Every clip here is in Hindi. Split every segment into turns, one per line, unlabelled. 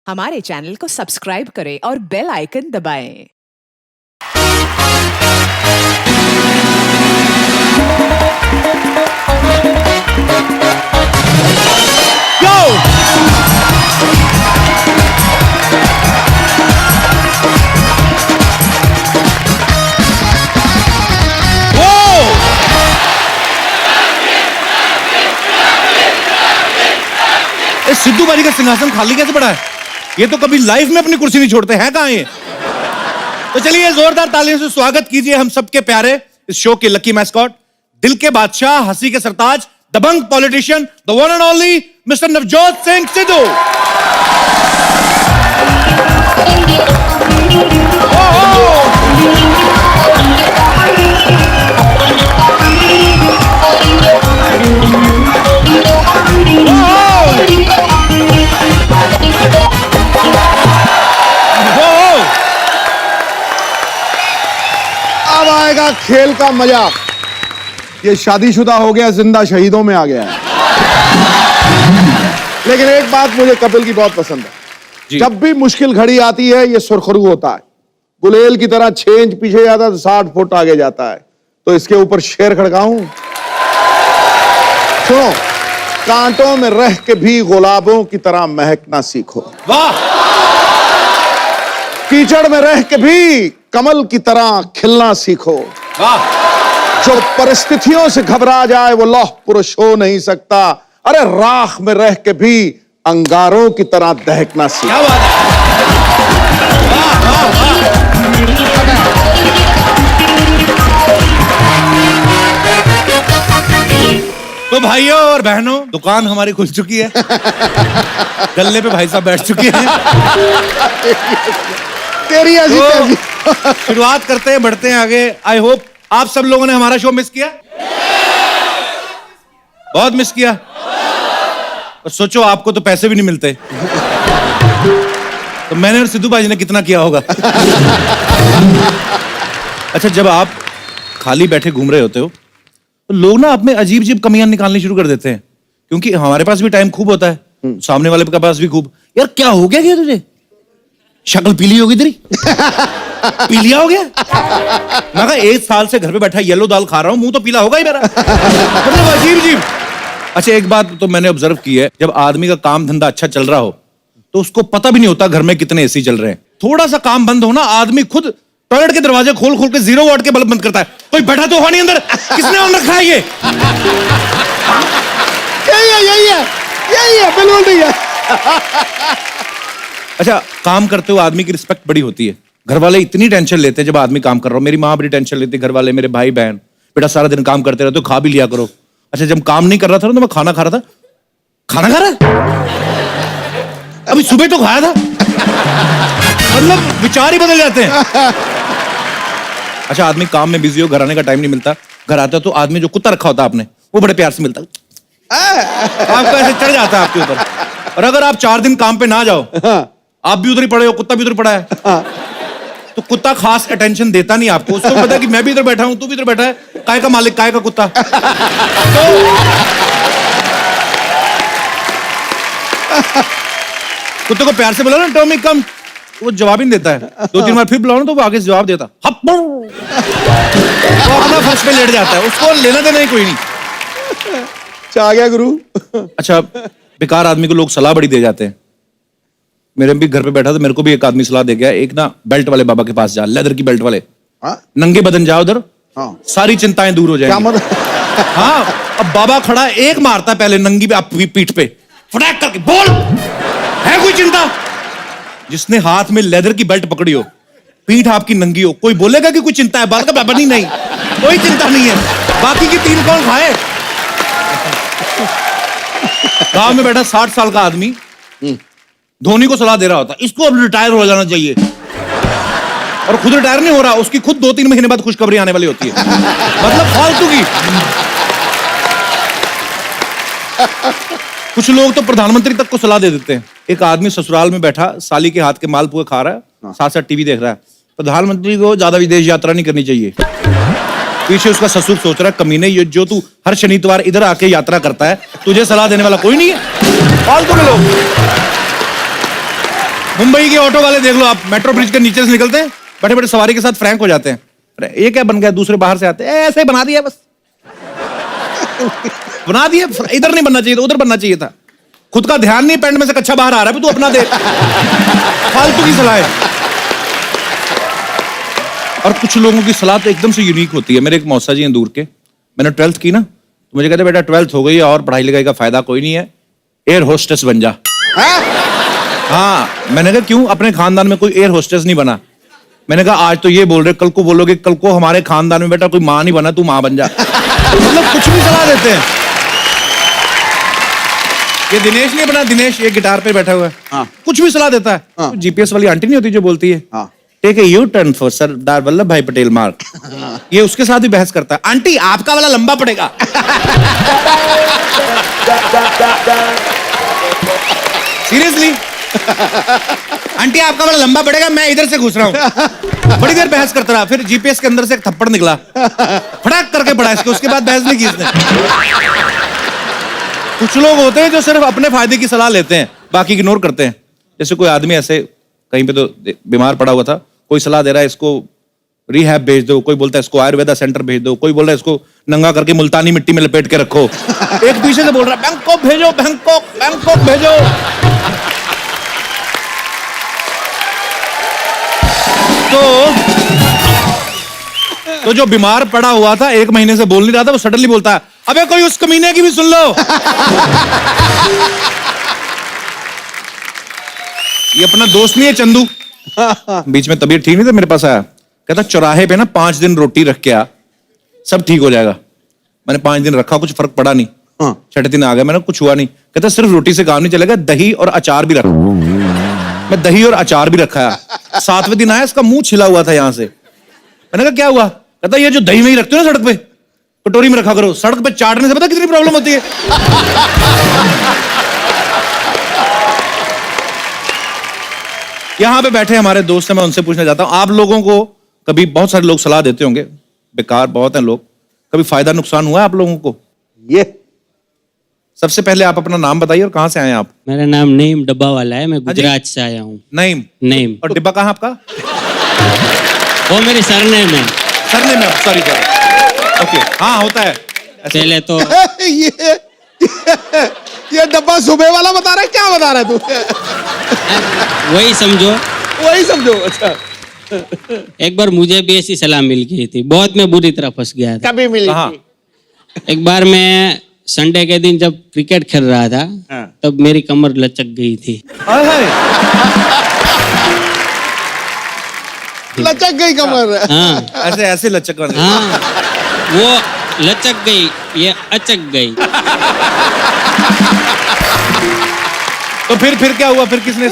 हमारे चैनल को सब्सक्राइब करें और बेल आइकन दबाएं।
सिद्धू बाजी का सिंहासन खाली कैसे पड़ा है? ये तो कभी लाइफ में अपनी कुर्सी नहीं छोड़ते हैं, कहां ये? तो चलिए जोरदार तालियों से स्वागत कीजिए हम सबके प्यारे इस शो के लकी मैस्कॉट, दिल के बादशाह, हंसी के सरताज, दबंग politician, the one and only mister Navjot Singh Sidhu.
अब आएगा खेल का मजा। ये शादीशुदा हो गया, जिंदा शहीदों में आ गया है। लेकिन एक बात मुझे कपिल की बहुत पसंद है, जब भी मुश्किल घड़ी आती है ये सुरखरू होता है, गुलेल की तरह 6 इंच पीछे जाता है तो 60 फुट आगे जाता है। तो इसके ऊपर शेर खड़काऊं? सुनो, कांटों में रह के भी गुलाबों की तरह महकना सीखो।
वाह!
कीचड़ में रह के भी कमल की तरह खिलना सीखो।
वाह!
जो परिस्थितियों से घबरा जाए वो लौह पुरुष हो नहीं सकता। अरे राख में रह के भी अंगारों की तरह दहकना सीखो।
क्या बात है? वाह, वाह, वाह। तो भाइयों और बहनों, दुकान हमारी खुल चुकी है। गल्ले पे भाई साहब बैठ चुके हैं।
तेरी ऐसी तेजी।
शुरुआत करते हैं, बढ़ते हैं आगे। आई होप आप सब लोगों ने हमारा शो मिस किया, बहुत मिस किया। और सोचो आपको तो पैसे भी नहीं मिलते, तो मैंने और सिद्धू बाजी ने कितना किया होगा। अच्छा, जब आप खाली बैठे घूम रहे होते हो तो लोग ना आप में अजीब अजीब कमियां निकालनी शुरू कर देते हैं, क्योंकि हमारे पास भी टाइम खूब होता है, सामने वाले के पास भी खूब। यार क्या हो गया तुझे? शक्ल पीली होगी तेरी। पीलिया हो गया? मैं कहा 1 साल से घर पे बैठा येलो दाल खा रहा हूं, मुंह तो पीला होगा ही मेरा। मतलब अजीब अजीब। अच्छा, एक बात तो मैंने ऑब्जर्व की है, जब आदमी का काम धंधा अच्छा चल रहा हो तो उसको पता भी नहीं होता घर में कितने एसी चल रहे हैं। थोड़ा सा काम बंद हो ना, आदमी खुद टॉयलेट के दरवाजे खोल खोल के 0 वाट के बल्ब बंद करता है। कोई बैठा तो हो नहीं अंदर, किसने ऑन रखा है ये?
यही है, बिल्कुल नहीं है।
अच्छा, काम करते हुए आदमी की रिस्पेक्ट बड़ी होती है। घर वाले इतनी टेंशन लेते हैं जब आदमी काम कर रहा हो। मेरी माँ बड़ी टेंशन लेती है, घर वाले, मेरे भाई बहन, बेटा सारा दिन काम करते रहते हो, खा भी लिया करो। अच्छा, जब काम नहीं कर रहा था ना तो मैं खाना खा रहा था। खाना खा रहा है? अभी सुबह तो खाया था। मतलब विचार ही बदल जाते हैं। अच्छा, आदमी काम में बिजी हो, घर आने का टाइम नहीं मिलता। घर आता तो आदमी जो कुत्ता रखा होता है आपने, वो बड़े प्यार से मिलता, आपको ऐसे चढ़ जाता है आपके ऊपर। और अगर आप 4 दिन काम पे ना जाओ, आप भी उधर ही पड़े हो, कुत्ता भी उधर पड़ा है, तो कुत्ता खास अटेंशन देता नहीं आपको। उसको पता है कि मैं भी इधर बैठा हूं, तू भी इधर बैठा है, काय का मालिक, काय का कुत्ता। तो कुत्ते को प्यार से बोला ना, टॉमी कम, वो जवाब ही नहीं देता है। 2-3 बार फिर बुलाओ ना तो वो आगे से जवाब देता, वो अपना फर्श पे लेट जाता है, उसको लेना देना ही कोई नहीं।
आ गया गुरु।
अच्छा, बेकार आदमी को लोग सलाह बड़ी दे जाते हैं। मेरे भी घर पे बैठा था, मेरे को भी एक आदमी सलाह दे गया, एक ना बेल्ट वाले बाबा के पास जा, लेदर की बेल्ट वाले। नंगे बदन जाओ उधर, सारी चिंताएं दूर हो जाएंगी।
मतलब?
हाँ, अब बाबा खड़ा एक मारता है पहले नंगी पे पीठ पे, फटाक करके, बोल है कोई चिंता? जिसने हाथ में लेदर की बेल्ट पकड़ी हो, पीठ आपकी नंगी हो, कोई बोलेगा कि कोई चिंता है? बात का बाबा नहीं, कोई चिंता नहीं है। बाकी की 3 कौन खाए? गांव में बैठा 60 साल का आदमी धोनी को सलाह दे रहा होता, इसको अब रिटायर हो जाना चाहिए। और खुद रिटायर नहीं हो रहा, उसकी खुद 2-3 महीने बाद खुशखबरी आने वाली होती है। मतलब फालतू की। कुछ लोग तो प्रधानमंत्री तक को सलाह दे देते हैं। एक आदमी ससुराल में बैठा साली के हाथ के मालपुए खा रहा है, साथ साथ टीवी देख रहा है। प्रधानमंत्री को ज्यादा विदेश यात्रा नहीं करनी चाहिए। पीछे उसका ससुर सोच रहा है, कमीने, ये जो तू हर शनिवार इधर आके यात्रा करता है, तुझे सलाह देने वाला कोई नहीं है। फालतू के लोग। मुंबई के ऑटो वाले देख लो आप, मेट्रो ब्रिज के नीचे से निकलते हैं, बड़े बड़े सवारी के साथ फ्रैंक हो जाते हैं। अरे ये क्या बन गया, दूसरे बाहर से आते हैं, ऐसे ही बना दिया बस। बना दिया, इधर नहीं बनना चाहिए था, उधर बनना चाहिए था। खुद का ध्यान नहीं, पैंट में से कच्चा बाहर आ रहा है, तू अपना दे। फालतू की सलाह है। और कुछ लोगों की सलाह तो एकदम से यूनिक होती है। मेरे एक मौसा जी हैं दूर के, मैंने 12th की ना, तो मुझे कहते बेटा 12th हो गई है और पढ़ाई लिखाई का फायदा कोई नहीं है, एयर होस्टेस बन जा। हाँ, मैंने कहा क्यों, अपने खानदान में कोई एयर होस्टेस नहीं बना। मैंने कहा आज तो ये बोल रहे, कल को बोलोगे कल को हमारे खानदान में बेटा कोई माँ नहीं बना, तू माँ बन जा। मतलब कुछ भी सलाह देते हैं। ये दिनेश नहीं बना, दिनेश ये गिटार पे बैठा हुआ है,
हाँ।
कुछ भी सलाह देता है।
हाँ।
जीपीएस वाली आंटी नहीं होती जो बोलती है
हाँ।
Take a U turn for Sardar Vallabh Bhai Patel मार्ग, ये उसके साथ भी बहस करता है। आंटी आपका वाला लंबा पड़ेगा। सीरियसली आंटी आपका वाला लंबा पड़ेगा, मैं इधर से घुस रहा हूँ। बड़ी देर बहस करता रहा, फिर जीपीएस के अंदर से एक थप्पड़ निकला, फटाक करके पड़ा इसके, उसके बाद बहस नहीं की इसने। कुछ लोग होते हैं जो सिर्फ अपने फायदे की सलाह लेते हैं, बाकी इग्नोर करते हैं। जैसे कोई आदमी ऐसे कहीं पे तो बीमार पड़ा हुआ था, कोई सलाह दे रहा है इसको रिहैब भेज दो, कोई बोलता है इसको आयुर्वेदा सेंटर भेज दो, कोई बोल रहा है इसको नंगा करके मुल्तानी मिट्टी में लपेट के रखो। एक पीछे से बोल रहा है बैंकॉक भेजो, बैंकॉक बैंकॉक भेजो। तो जो बीमार पड़ा हुआ था, 1 महीने से बोल नहीं रहा था, वो सडनली बोलता है अबे कोई उस कमीने की भी सुन लो। ये अपना दोस्त नहीं है चंदू, बीच में तबीयत ठीक नहीं था, मेरे पास आया, कहता चौराहे पे ना 5 दिन रोटी रख के आ, सब ठीक हो जाएगा। मैंने 5 दिन रखा, कुछ फर्क पड़ा नहीं।
हाँ।
6ठे दिन आ गया, मैंने कुछ हुआ नहीं। कहता सिर्फ रोटी से काम नहीं चलेगा, दही और अचार भी रखा। मैं दही और अचार भी रखा है। 7वें दिन आया, इसका मुंह छिला हुआ था यहां से। मैंने कहा क्या हुआ? कहता ये जो दही में ही रखते हो ना सड़क पे, कटोरी में रखा करो, सड़क पे चाटने से पता कितनी प्रॉब्लम होती है। यहां पे बैठे हमारे दोस्त हैं, मैं उनसे पूछना चाहता हूं, आप लोगों को कभी, बहुत सारे लोग सलाह देते होंगे, बेकार बहुत हैं लोग, कभी फायदा नुकसान हुआ है आप लोगों को?
ये
सबसे पहले आप अपना नाम बताइए और कहां से आए हैं आप?
मेरा नाम नईम डब्बा वाला है, मैं गुजरात से आया हूँ।
नईम।
नईम।
और डिब्बा कहां आपका?
वो मेरे सरनेम है।
सरनेम है, सॉरी सॉरी। ओके, हाँ होता है
पहले तो
ये डब्बा सुबह वाला बता रहा है, क्या बता रहा है तू?
वही समझो।
वही समझो। अच्छा,
एक बार मुझे भी ऐसी सलाह मिल गई थी, बहुत मैं बुरी तरह फंस गया था।
कभी मिली
हाँ।
थी?
एक बार मैं संडे के दिन जब क्रिकेट खेल रहा था,
हाँ।
तब मेरी कमर लचक गई थी।
हाय हाय।
लचक गई कमर।
हाँ
ऐसे ऐसे लचक वाले।
हाँ, वो लचक गई, ये अचक गई।
तो फिर क्या हुआ? फिर किसने?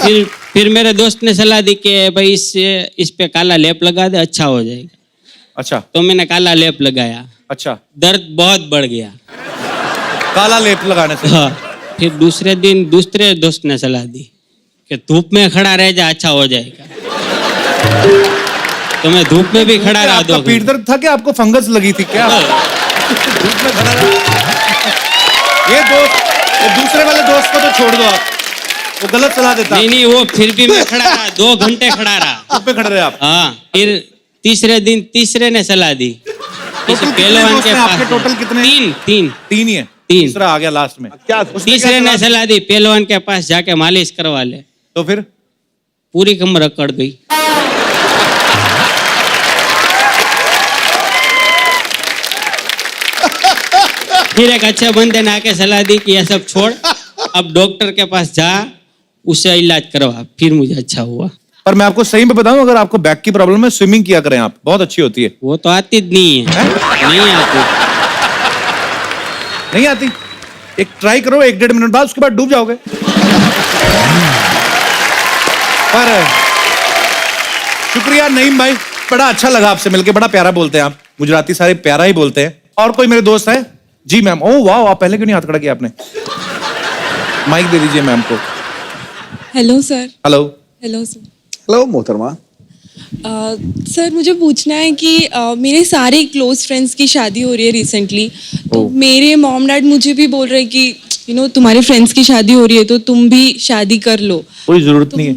फिर मेरे दोस्त ने सलाह दी कि भाई इस पे काला लेप लगा दे, अच्छा हो जाएगा।
अच्छा
तो मैंने काला लेप लगाया,
अच्छा।
दर्द बहुत बढ़ गया।
काला लेप लगाने से?
हाँ। फिर दूसरे दिन दूसरे दोस्त ने सलाह दी कि धूप में खड़ा रह जा, अच्छा हो जाएगा। तो मैं धूप में भी खड़ा रहा।
आपका पीठ दर्द था क्या? आपको फंगस लगी थी क्या? धूप में खड़ा रहा। ये दूसरे वाले दोस्त को तो छोड़ दो आप, वो गलत सलाह देता।
नहीं, वो फिर भी मैं खड़ा रहा, 2 घंटे खड़ा रहा।
धूप पे खड़े रहे आप?
हाँ। फिर तीसरे दिन तीसरे ने सलाह दी, किसी पहलवान के पास।
आपके टोटल कितने? तीन ही है। तीसरा आ गया लास्ट में।
क्या?
तीसरे ने सलाह दी पहलवान के पास जाके मालिश करवा ले।
तो फिर
पूरी कमर अकड़ गई। फिर एक अच्छे बंदे ने आके सलाह दी कि ये सब छोड़, अब डॉक्टर के पास जा, उससे इलाज करवा। फिर मुझे अच्छा हुआ।
पर मैं आपको सही में बताऊं, अगर आपको बैक की प्रॉब्लम है, स्विमिंग किया करें आप, बहुत अच्छी होती है।
वो तो आती नहीं है, नहीं आती।
नहीं आती? एक ट्राई करो, 1-1.5 मिनट बाद, उसके बाद डूब जाओगे। पर शुक्रिया नईम भाई, बड़ा अच्छा लगा आपसे मिलके, बड़ा प्यारा बोलते हैं आप, गुजराती सारे प्यारा ही बोलते हैं। और कोई मेरे दोस्त है? जी मैम। ओह वाह, आप पहले क्यों नहीं हाथ खड़ा किया आपने? माइक दे दीजिए मैम को।
Hello sir.
Hello.
Hello sir.
Hello मोहतरमा।
सर मुझे पूछना है कि मेरे सारे क्लोज फ्रेंड्स की शादी हो रही है रिसेंटली, तो मेरे मॉम डैड मुझे भी बोल रहे हैं कि तुम्हारे फ्रेंड्स की शादी हो रही है तो तुम भी शादी कर लो।
कोई जरूरत नहीं है।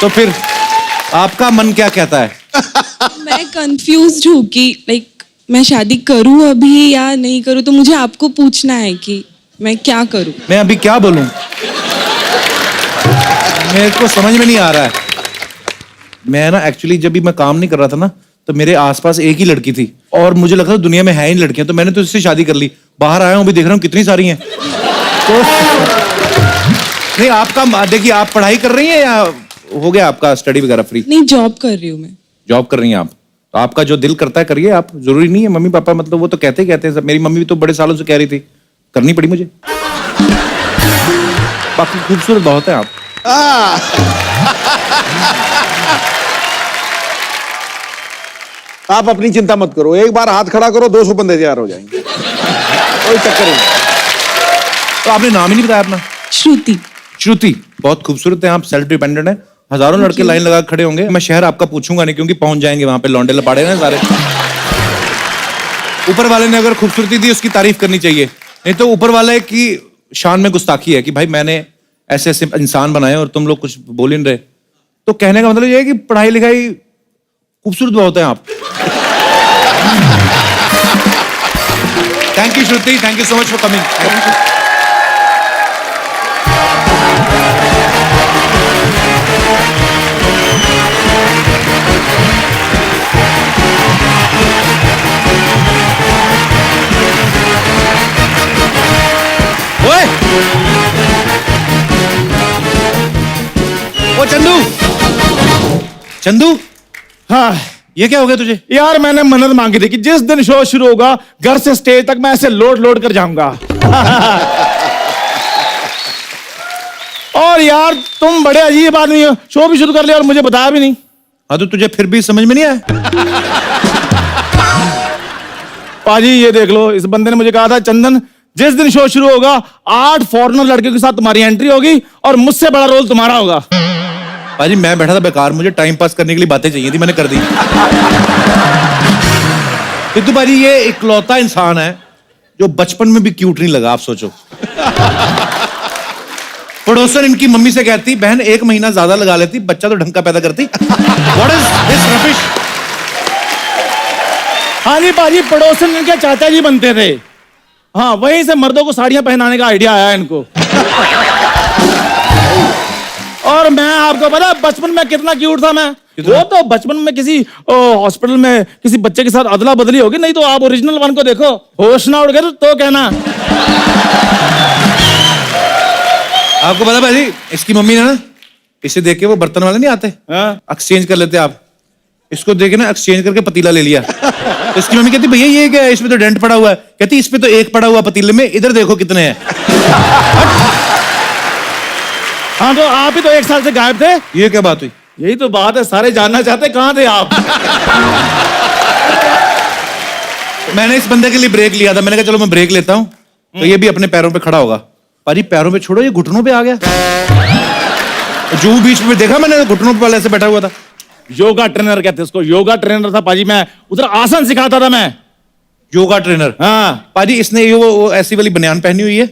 तो फिर आपका मन क्या कहता है?
मैं कंफ्यूज्ड हूँ कि लाइक मैं शादी करूँ अभी या नहीं करूँ, तो मुझे आपको पूछना है कि मैं क्या करूँ।
मैं अभी क्या बोलूं? मेरे को समझ में नहीं आ रहा है। मैं ना एक्चुअली जब भी मैं काम नहीं कर रहा था ना, तो मेरे आसपास एक ही लड़की थी और मुझे लगा था दुनिया में है ही नहीं लड़कियां, तो मैंने तो इससे शादी कर ली। बाहर आया हूं, अभी देख रहा हूँ कितनी सारी हैं। तो नहीं, आपका देखिए, आप पढ़ाई कर रही हैं या हो गया आपका स्टडी वगैरह फ्री?
नहीं, जॉब कर रही हूँ मैं।
जॉब कर रही हैं आप, तो आपका जो दिल करता है करिए आप, जरूरी नहीं है मम्मी पापा, मतलब वो तो कहते ही कहते हैं सब। मेरी मम्मी भी तो बड़े सालों से कह रही थी, करनी पड़ी मुझे। बाकी खूबसूरत बहुत है आप।
आप अपनी चिंता मत करो, एक बार हाथ खड़ा करो 200 बंदे तैयार हो जाएंगे, कोई चक्कर नहीं।
तो आपने नाम ही नहीं बताया अपना।
श्रुति।
श्रुति, बहुत खूबसूरत है आप, सेल्फ डिपेंडेंट है। हजारों लड़के लाइन लगा खड़े होंगे। मैं शहर आपका पूछूंगा नहीं, क्योंकि पहुंच जाएंगे वहां पे लौंडे लपाड़े ना सारे। ऊपर वाले ने अगर खूबसूरती दी, उसकी तारीफ करनी चाहिए, नहीं तो ऊपर वाले की शान में गुस्ताखी है कि भाई मैंने ऐसे ऐसे इंसान बनाए और तुम लोग कुछ बोल ही नहीं रहे। तो कहने का मतलब ये है कि पढ़ाई लिखाई खूबसूरत बहुत है आप। Thank you Shruti, thank you so much for coming. ओए, ओ चंदू, चंदू,
हाँ
ये क्या हो गया तुझे?
यार, मैंने मन्नत मांगी थी कि जिस दिन शो शुरू होगा घर से स्टेज तक मैं ऐसे लोड लोड कर जाऊंगा। और यार तुम बड़े अजीब आदमी हो, शो भी शुरू कर लिया और मुझे बताया भी नहीं।
हाँ, तो तुझे फिर भी समझ में नहीं आया?
पाजी ये देख लो, इस बंदे ने मुझे कहा था चंदन जिस दिन शो शुरू होगा 8 फॉरेनर लड़कियों के साथ तुम्हारी एंट्री होगी और मुझसे बड़ा रोल तुम्हारा होगा।
भाजी मैं बैठा था बेकार, मुझे टाइम पास करने के लिए बातें चाहिए थी, मैंने कर दी। सिद्धू भाजी ये इकलौता इंसान है जो बचपन में भी क्यूट नहीं लगा, आप सोचो। पड़ोसन इनकी मम्मी से कहती, बहन 1 महीना ज्यादा लगा लेती, बच्चा तो ढंग का पैदा करती। What is this rubbish?
हाँ जी पाजी, पड़ोसन इनके चाचा जी बनते थे। हाँ, वहीं से मर्दों को साड़ियां पहनाने का आइडिया आया इनको। और मैं आपको पता बचपन में कितना क्यूट था मैं। वो तो बचपन में किसी हॉस्पिटल में किसी बच्चे के साथ अदला बदली होगी, नहीं तो आप ओरिजिनल वन को देखो, होश ना उड़ गए तो कहना।
आपको पता भाजी, इसकी मम्मी ने ना इसे देख के, वो बर्तन वाले नहीं आते, एक्सचेंज कर लेते आप, इसको देखे ना एक्सचेंज करके पतीला ले लिया। तो इसकी मम्मी कहती, भैया ये क्या है, इसमें तो डेंट पड़ा हुआ है। कहती, इस पे तो एक पड़ा हुआ पतीले में, इधर देखो कितने हैं।
हाँ, तो आप ही तो 1 साल से गायब थे।
ये क्या बात हुई?
यही तो बात है, सारे जानना चाहते कहाँ थे आप।
मैंने इस बंदे के लिए ब्रेक लिया था, मैंने कहा चलो मैं ब्रेक लेता हूँ, तो ये भी अपने पैरों पे खड़ा होगा। पाजी पैरों पे छोड़ो, ये घुटनों पे आ गया। जो बीच में देखा मैंने, घुटनों पे वाले से बैठा हुआ था।
योगा ट्रेनर कहते हैं उसको, योगा ट्रेनर था पाजी, मैं उधर आसन सिखाता था मैं।
योगा ट्रेनर?
हाँ
पाजी, इसने ये वो ऐसी वाली बनियान पहनी हुई है।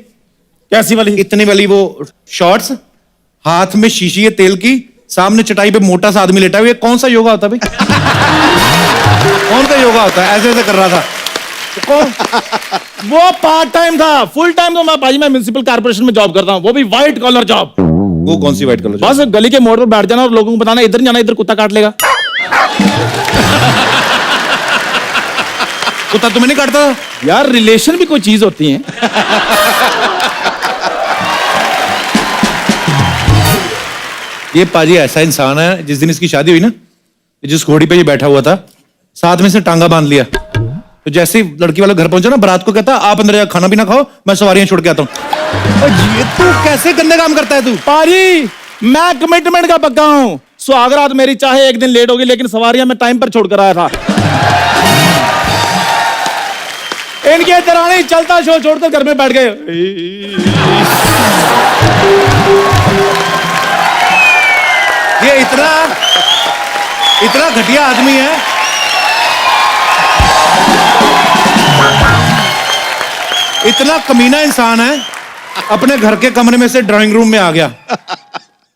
कैसी वाली?
इतनी वाली वो शॉर्ट्स, हाथ में शीशी है तेल की, सामने चटाई पे मोटा सा आदमी लेटा हुआ है। कौन सा योगा होता है भाई? कौन सा योगा होता है? ऐसे ऐसे कर रहा था।
वो पार्ट टाइम था, फुल टाइम तो मैं पाजी, मैं म्युनिसिपल कॉर्पोरेशन में जॉब करता हूँ, वो भी व्हाइट कॉलर जॉब।
वो कौन सी व्हाइट कलर?
बस गली के मोड़ पर बैठ जाना और लोगों को बताना इधर नहीं जाना, इधर कुत्ता काट लेगा।
कुत्ता तुम्हें नहीं काटता?
यार रिलेशन भी कोई चीज होती है।
ये पाजी ऐसा इंसान है, जिस दिन इसकी शादी हुई ना, जिस घोड़ी पे ये बैठा हुआ था, साथ में से टांगा बांध लिया। तो जैसे ही लड़की वाला घर पहुंचा ना, बारात को कहता, आप अंदर जाकर खाना भी ना खाओ, मैं सवारियां छोड़ के आता हूँ। ये तू कैसे गंदे काम करता है तू?
पाजी मैं कमिटमेंट का पक्का हूँ। सुहागरात मेरी चाहे 1 दिन लेट होगी, लेकिन सवारियां मैं टाइम पर छोड़कर आया था। इनके दरानी चलता शो छोड़कर घर में बैठ गए।
ये इतना घटिया आदमी है। इतना कमीना इंसान है अपने घर के कमरे में से ड्राइंग रूम में आ गया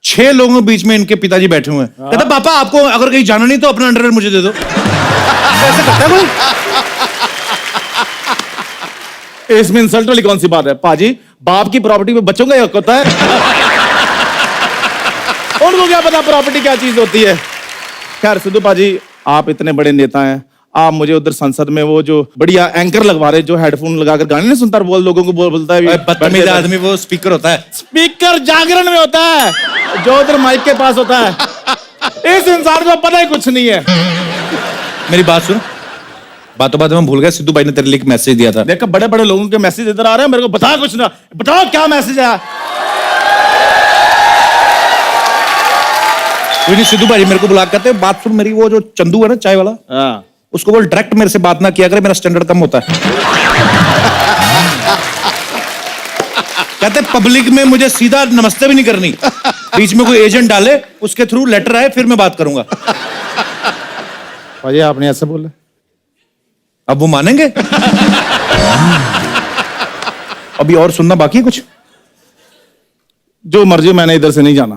6 लोगों के बीच में इनके पिताजी बैठे हुए हैं कहता पापा आपको अगर कहीं जाना नहीं तो अपना अंडरवेयर मुझे दे दो ऐसे करता है कोई
इसमें इंसल्ट वाली कौन सी बात है पाजी? बाप की प्रॉपर्टी में बच्चों का हक होता है। उनको क्या पता प्रॉपर्टी क्या चीज होती है। खैर सिद्धू पाजी, आप इतने बड़े नेता हैं, आप मुझे उधर संसद में वो जो बढ़िया एंकर लगवा रहे जो हेडफोन लगाकर गाने नहीं सुनता, बोल लोगों को बोलता है
बदतमीज आदमी वो स्पीकर होता है।
स्पीकर जागरण में होता है, जो उधर माइक के पास होता है। इस इंसान को पता ही कुछ नहीं है।
मेरी बात सुन, बातों बातों में भूल गया, सिद्धू भाई ने तेरे लिए एक मैसेज दिया था।
देखो बड़े बड़े लोगों के मैसेज इधर आ रहे हैं, मेरे को बता कुछ ना, बताओ क्या मैसेज है।
कोई नहीं, सिद्धू भाई मेरे को बुला कहते हैं बात सुन मेरी, वो जो चंदू है ना चाय वाला, उसको बोल डायरेक्ट मेरे से बात ना किया करे, मेरा स्टैंडर्ड कम होता है। कहते पब्लिक में मुझे सीधा नमस्ते भी नहीं करनी, बीच में कोई एजेंट डाले, उसके थ्रू लेटर आए, फिर मैं बात करूंगा।
भाई आपने ऐसे बोला,
अब वो मानेंगे? अभी और सुनना बाकी है कुछ?
जो मर्जी, मैंने इधर से नहीं जाना।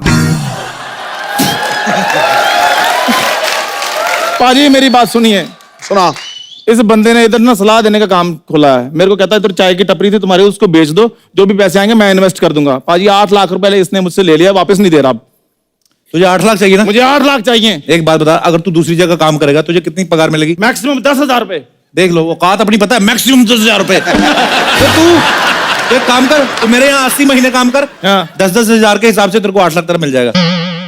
पाजी मेरी बात सुनिए।
सुना।
इस बंदे ने इधर ना सलाह देने का काम खोला है। मेरे को कहता है इधर चाय की टपरी थी तुम्हारी, उसको बेच दो, जो भी पैसे आएंगे मैं इन्वेस्ट कर दूंगा। पाजी 8 लाख रुपए इसने मुझसे ले लिया, वापस नहीं दे रहा।
तुझे 8 लाख चाहिए ना?
मुझे 8 लाख चाहिए।
एक बात बता, अगर तू दूसरी जगह काम करेगा तुझे कितनी पगार मिलेगी?
मैक्सिमम 10,000 रुपए।
देख लो, औकात अपनी पता है, मैक्सिमम 10,000 रुपए। तो तू एक काम कर, तू मेरे यहाँ 80 महीने काम कर, 10-10 हजार के हिसाब से तेरे को 8 लाख तेरा मिल जाएगा।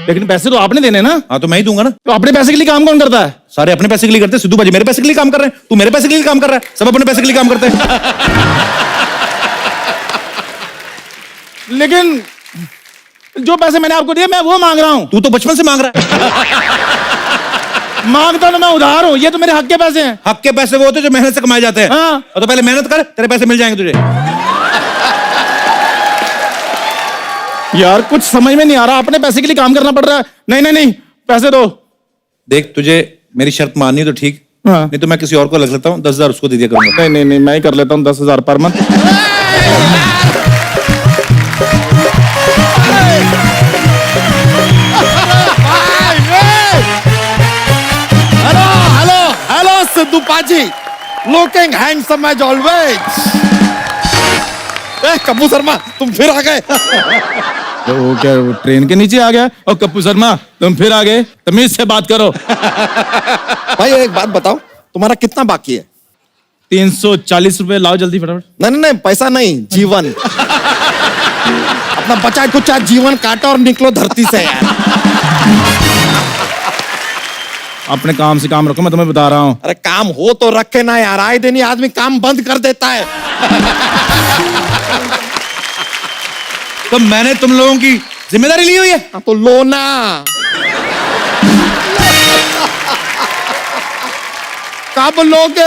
लेकिन पैसे तो आपने देने ना।
हाँ तो मैं ही दूंगा ना।
तो अपने पैसे के लिए काम कौन करता है?
सारे अपने पैसे के लिए करते हैं। सिद्धू भाई मेरे पैसे के लिए काम कर रहे हैं, तू मेरे पैसे के लिए काम कर रहा है, सब अपने पैसे के लिए काम करते हैं।
लेकिन जो पैसे मैंने आपको दिए मैं वो मांग रहा हूं।
तू तो बचपन से मांग रहा है।
मांगता तो मैं उधार हूं, ये तो मेरे हक के पैसे हैं।
हक के पैसे वो होते हैं जो मेहनत से कमाए जाते हैं।
हाँ।
और तो पहले मेहनत कर, तेरे पैसे मिल जाएंगे तुझे।
यार कुछ समझ में नहीं आ रहा, अपने पैसे के लिए काम करना पड़ रहा है। नहीं नहीं नहीं, पैसे दो।
देख तुझे मेरी शर्त माननी है तो ठीक,
हाँ।
नहीं तो मैं किसी और को लग लेता हूँ, 10,000 उसको दे दिया करूंगा।
नहीं नहीं नहीं, मैं ही कर लेता हूँ 10,000 per month.
Hello hello hello Sidhu paaji, looking handsome as always. Kapoor Sharma तुम फिर आ गए।
तो वो क्या वो ट्रेन के नीचे आ गया? और कपूर शर्मा तुम फिर आ गए, तमीज से बात करो।
भाई एक बात बताओ, तुम्हारा कितना बाकी है?
340 रुपए लाओ जल्दी फटाफट।
नहीं नहीं नहीं, पैसा नहीं, जीवन। अपना बचा कुछ जीवन काटो और निकलो धरती से यार।
अपने काम से काम रखो, मैं तुम्हें बता रहा हूँ।
अरे काम हो तो रखे ना यार, आए दिन ही आदमी काम बंद कर देता है।
तो मैंने तुम लोगों की जिम्मेदारी ली हुई है।
हाँ, तो लो ना। कब लोगे?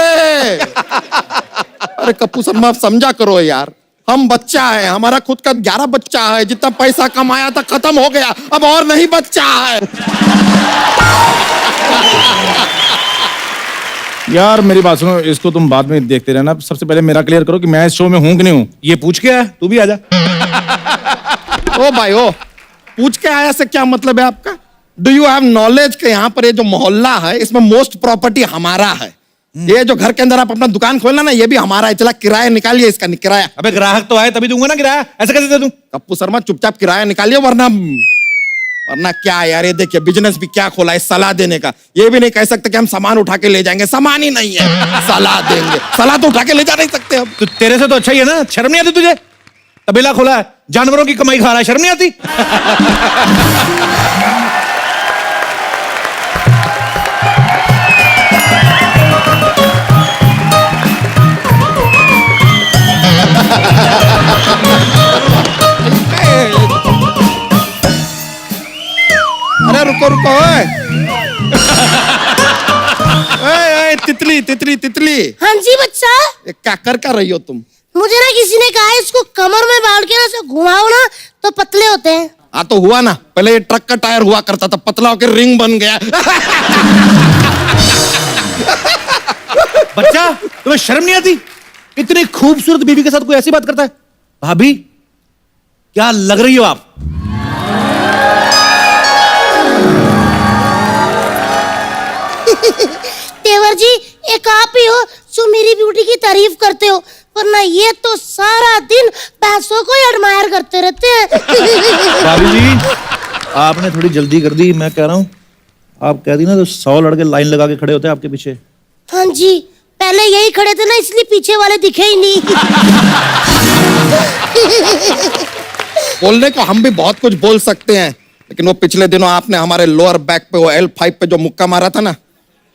अरे कपूर शर्मा समझा करो यार, हम बच्चा है, हमारा खुद का 11 बच्चा है, जितना पैसा कमाया था खत्म हो गया, अब और नहीं बच्चा है।
यार मेरी बात सुनो, इसको तुम बाद में देखते रहना, सबसे पहले मेरा क्लियर करो कि मैं इस शो में हूं कि नहीं हूं।
ये पूछ के आया, तू भी आजा।
ओ भाई ओ, पूछ के आया से क्या मतलब है आपका? डू यू हैव नॉलेज के यहाँ पर ये जो मोहल्ला है इसमें मोस्ट प्रॉपर्टी हमारा है। ये जो घर के अंदर आप अपना दुकान खोलना ना, ये भी हमारा है। चला किराया निकालिए इसका, किराया।
अबे ग्राहक तो आए तभी दूंगा ना किराया, ऐसे कैसे दे दूं?
कप्पू शर्मा चुपचाप किराया निकालिए, वरना क्या यार, ये देखिए बिजनेस भी क्या खोला है सलाह देने का। ये भी नहीं कह सकते कि हम सामान उठा के ले जाएंगे, सामान ही नहीं है, सलाह देंगे। सलाह तो उठा के ले जा नहीं सकते हम।
तो तेरे से तो अच्छा ही है ना, शर्म नहीं आती तुझे? तबेला खोला है, जानवरों की कमाई खा रहा है, शर्म नहीं आती?
अरे रुको रुको, ओए ओए, तितली तितली तितली,
हाँ जी बच्चा।
ये क्या कर रही हो तुम?
मुझे ना किसी ने कहा इसको कमर में बांध के ना ऐसे घुमाओ ना तो पतले होते हैं।
हाँ तो हुआ ना, पहले ये ट्रक का टायर हुआ करता था, पतला होकर रिंग बन गया।
बच्चा तुम्हें शर्म नहीं आती? इतनी खूबसूरत बीवी के साथ कोई ऐसी बात करता है? भाभी क्या लग रही हो आप?
तेवर जी, एक आप ही हो जो मेरी ब्यूटी की तारीफ करते हो, वरना ये तो सारा दिन पैसों को ही एडमायर करते रहते हैं।
भाभी जी, आपने थोड़ी जल्दी कर दी। मैं कह रहा हूँ, आप कह दी ना तो 100 लड़के लाइन लगा के खड़े होते हैं आपके पीछे।
हाँ जी, पहले यही खड़े थे ना, इसलिए पीछे वाले दिखे ही नहीं।
बोलने को हम भी बहुत कुछ बोल सकते हैं, लेकिन वो पिछले दिनों आपने हमारे लोअर बैक पे वो L5 पे जो मुक्का मारा था ना,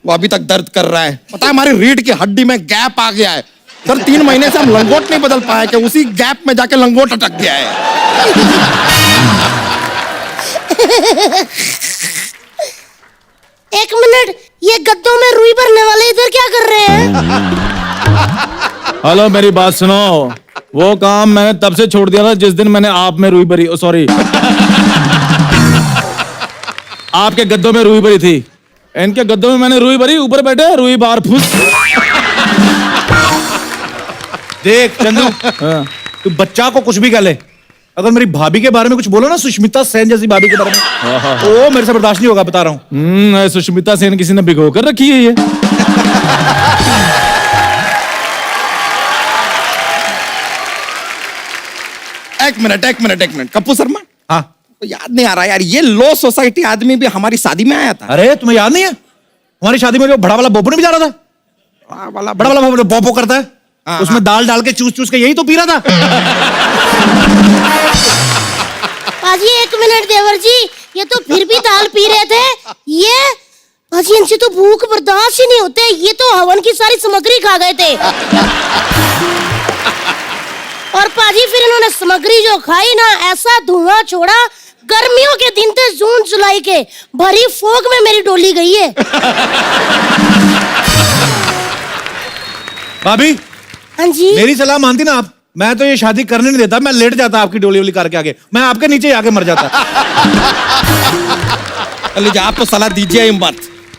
वो अभी तक दर्द कर रहा है। पता है, हमारी रीढ़ की हड्डी में गैप आ गया है सर। 3 महीने से हम लंगोट नहीं बदल पाए कि उसी गैप में जाके लंगोट अटक गया है।
एक मिनट, ये गद्दों में रुई भरने वाले इधर क्या कर रहे हैं?
हेलो, मेरी बात सुनो। वो काम मैंने तब से छोड़ दिया था जिस दिन मैंने आप में रुई भरी, सॉरी, आपके गद्दों में रुई भरी थी। इनके गद्दों में मैंने रुई भरी, ऊपर बैठे रुई बार फूस।
देख चंदू, तू बच्चा को कुछ भी कह ले, अगर मेरी भाभी के बारे में कुछ बोलो ना, सुष्मिता सेन जैसी भाभी के बारे में, तो मेरे से बर्दाश्त नहीं होगा, बता रहा हूँ।
सुष्मिता सेन किसी ने भिगो कर रखी है ये।
एक मिनट कप्पू शर्मा,
हाँ,
तो याद नहीं आ रहा यार, ये लो सोसाइटी आदमी भी हमारी शादी में आया था।
अरे तुम्हें याद नहीं है? हमारी शादी में जो बड़ा वाला बोपो नहीं भी जा रहा था, बड़ा वाला बोपो करता है, उसमें दाल डाल के चूस चूस के यही तो पी रहा था।
पाजी एक मिनट देवर जी, ये तो फिर भी दाल पी रहे थे। ये पाजी, इनसे तो भूख बर्दाश्त ही नहीं होते, ये तो हवन की सारी सामग्री खा गए थे। और पाजी फिर इन्होंने सामग्री जो खाई ना, ऐसा धुआं छोड़ा, गर्मियों के दिन थे, जून जुलाई के, भरी फोग में मेरी डोली गई है।
भाभी,
हाँ जी,
मेरी सलाह मानती ना आप, मैं तो ये शादी करने नहीं देता, मैं लेट जाता आपकी डोली वोली कार के आगे, मैं आपके नीचे आके मर जाता।
लीजिए, आप तो सलाह दीजिए ही मत।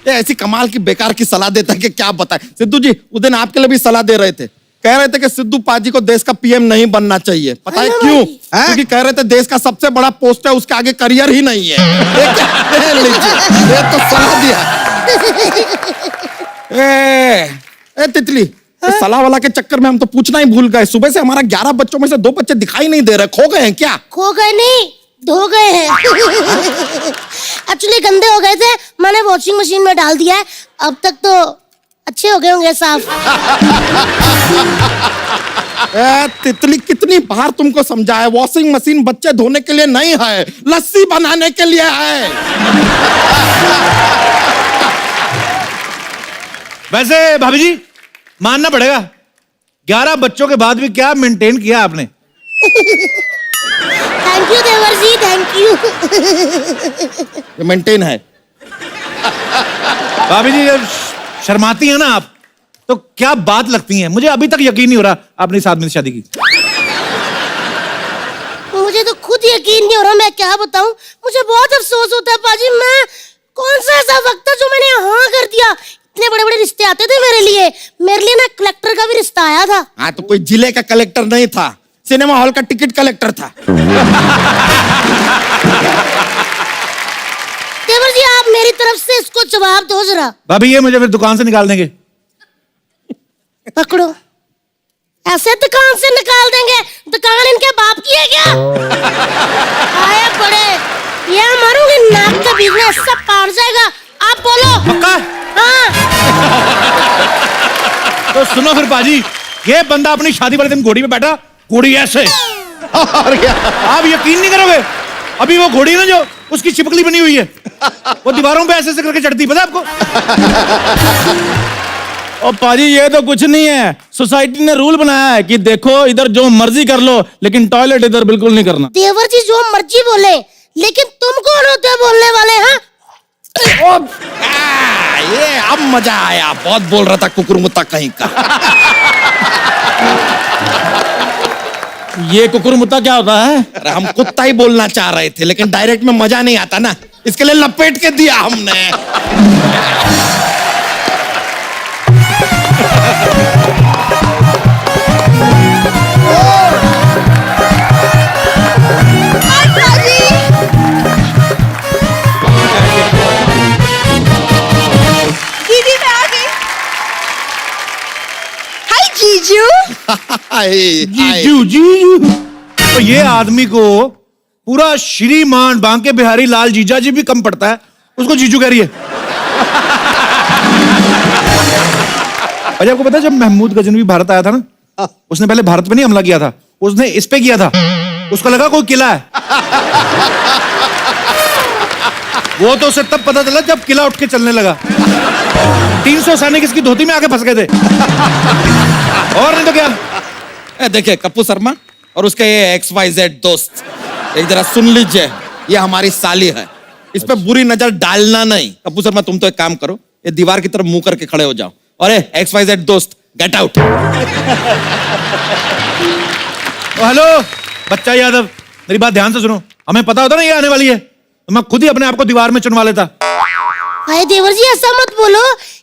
ये ऐसी कमाल की बेकार की सलाह देता है कि क्या बताएं। सिद्धू जी उस दिन आपके लिए भी सलाह दे रहे थे, कह रहे थे कि सिद्धू पाजी को देश का पीएम नहीं बनना चाहिए। पता है क्यों? क्योंकि कह रहे थे देश का सबसे बड़ा पोस्ट है, उसके आगे करियर ही नहीं है। ये तो सलाह दिया। ए तितली, इस सलाह वाला के चक्कर में हम तो पूछना ही भूल गए। सुबह से हमारा 11 बच्चों में से 2 बच्चे दिखाई नहीं दे रहे, खो गए हैं क्या?
खो गए नहीं, धो गए हैं। एक्चुअली गंदे हो गए थे, मैंने वॉशिंग मशीन में डाल दिया है, अब तक तो अच्छे हो गए होंगे साफ।
तितली, कितनी बार तुमको समझाया, वॉशिंग मशीन बच्चे धोने के लिए नहीं है, लस्सी बनाने के लिए है।
वैसे भाभी जी, मानना पड़ेगा, 11 बच्चों के बाद भी क्या मेंटेन किया आपने।
थैंक यू देवर जी, थैंक यू।
मेंटेन है।
भाभी जी, जब शर्माती हैं ना आप, तो क्या बात लगती हैं। मुझे अभी तक यकीन नहीं हो रहा आपने इस आदमी से शादी की।
मुझे तो खुद यकीन नहीं हो रहा, मैं क्या बताऊं। मुझे बहुत अफसोस होता है पाजी, मैं कौन सा ऐसा वक्त था जो मैंने हाँ कर दिया। इतने बड़े बड़े रिश्ते आते थे मेरे लिए ना कलेक्टर का भी रिश्ता आया था।
हाँ, तो कोई जिले का कलेक्टर नहीं था, सिनेमा हॉल का टिकट कलेक्टर था।
देवर जी, आप मेरी तरफ से इसको जवाब दो जरा।
भाभी, ये मुझे फिर दुकान से निकाल देंगे।
पकड़ो, ऐसे दुकान से निकाल देंगे? दुकान इनके बाप की है क्या? आए बड़े, ये मारूंगी नाक के बीच में, सब पार जाएगा। आप बोलो।
पक्का?
हाँ।
तो सुनो फिर पाजी, ये बंदा अपनी शादी वाले दिन घोड़ी पे बैठा, घोड़ी ऐसे,
और क्या?
आप यकीन नहीं करोगे, अभी वो घोड़ी ना जो उसकी चिपकली बनी हुई है, वो दीवारों पे ऐसे ऐसे करके चढ़ती, पता है आपको?
और पाजी, ये तो कुछ नहीं है, सोसाइटी ने रूल बनाया है कि देखो इधर जो मर्जी कर लो, लेकिन टॉयलेट इधर बिल्कुल नहीं करना।
देवर जी जो मर्जी बोले, लेकिन तुम कौन होते हो बोलने वाले? हाँ,
ये अब मजा आया, बहुत बोल रहा था कुकुरमुत्ता कहीं का।
ये कुकुरमुत्ता क्या होता है?
अरे हम कुत्ता ही बोलना चाह रहे थे, लेकिन डायरेक्ट में मजा नहीं आता ना, इसके लिए लपेट के दिया हमने।
जीजू जीजू। तो ये आदमी को पूरा श्रीमान बांके बिहारी लाल जीजा जी भी कम पड़ता है, उसको जीजू कह रही है। अरे आपको पता है जब महमूद गजनवी भारत आया था ना, उसने पहले भारत पे नहीं हमला किया था, उसने इस पे किया था। उसको लगा कोई किला है। वो तो उसे तब पता चला जब किला उठ के चलने लगा। 300 सैनिक इसकी धोती में आके फंस गए थे। और नहीं तो क्या।
देखिए कप्पू शर्मा और उसके ये XYZ दोस्त, एक जरा सुन लीजिए, ये हमारी साली है, इस पे बुरी नजर डालना नहीं। कप्पू शर्मा तुम तो एक काम करो, ये दीवार की तरफ मुंह करके खड़े हो जाओ, और ये XYZ दोस्त गेट आउट।
हेलो बच्चा यादव, मेरी बात ध्यान से सुनो। हमें पता होता ना ये आने वाली है, तो मैं खुद ही अपने आप को दीवार में चुनवा लेता।
भाई देवर जी ऐसा मत बोलो,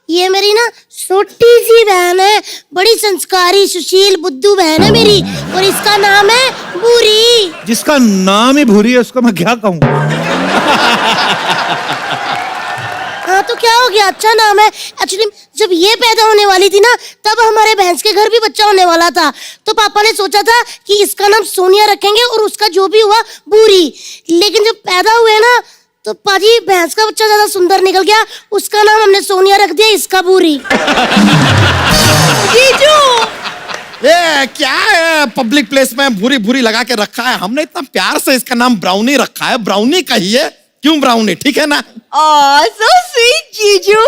ये मेरी ना छोटी सी बहन है, बड़ी संस्कारी सुशील बुद्धू बहन है मेरी, और इसका नाम है भूरी।
जिसका नाम ही भूरी है उसको मैं क्या कहूँ।
हाँ तो क्या हो गया, अच्छा नाम है। एक्चुअली जब ये पैदा होने वाली थी ना, तब हमारे भैंस के घर भी बच्चा होने वाला था, तो पापा ने सोचा था कि इसका नाम सोनिया रखेंगे और उसका जो भी हुआ भूरी। लेकिन जब पैदा हुए ना, तो पाजी भैंस का बच्चा ज्यादा सुंदर निकल गया, उसका नाम हमने सोनिया रख दिया, इसका भूरी। जीजू
ये क्या है, पब्लिक प्लेस में भूरी भूरी लगा के रखा है, हमने इतना प्यार से इसका नाम ब्राउनी रखा है। ब्राउनी कहिए, क्यों ब्राउनी, ठीक है ना।
सो स्वीट जीजू,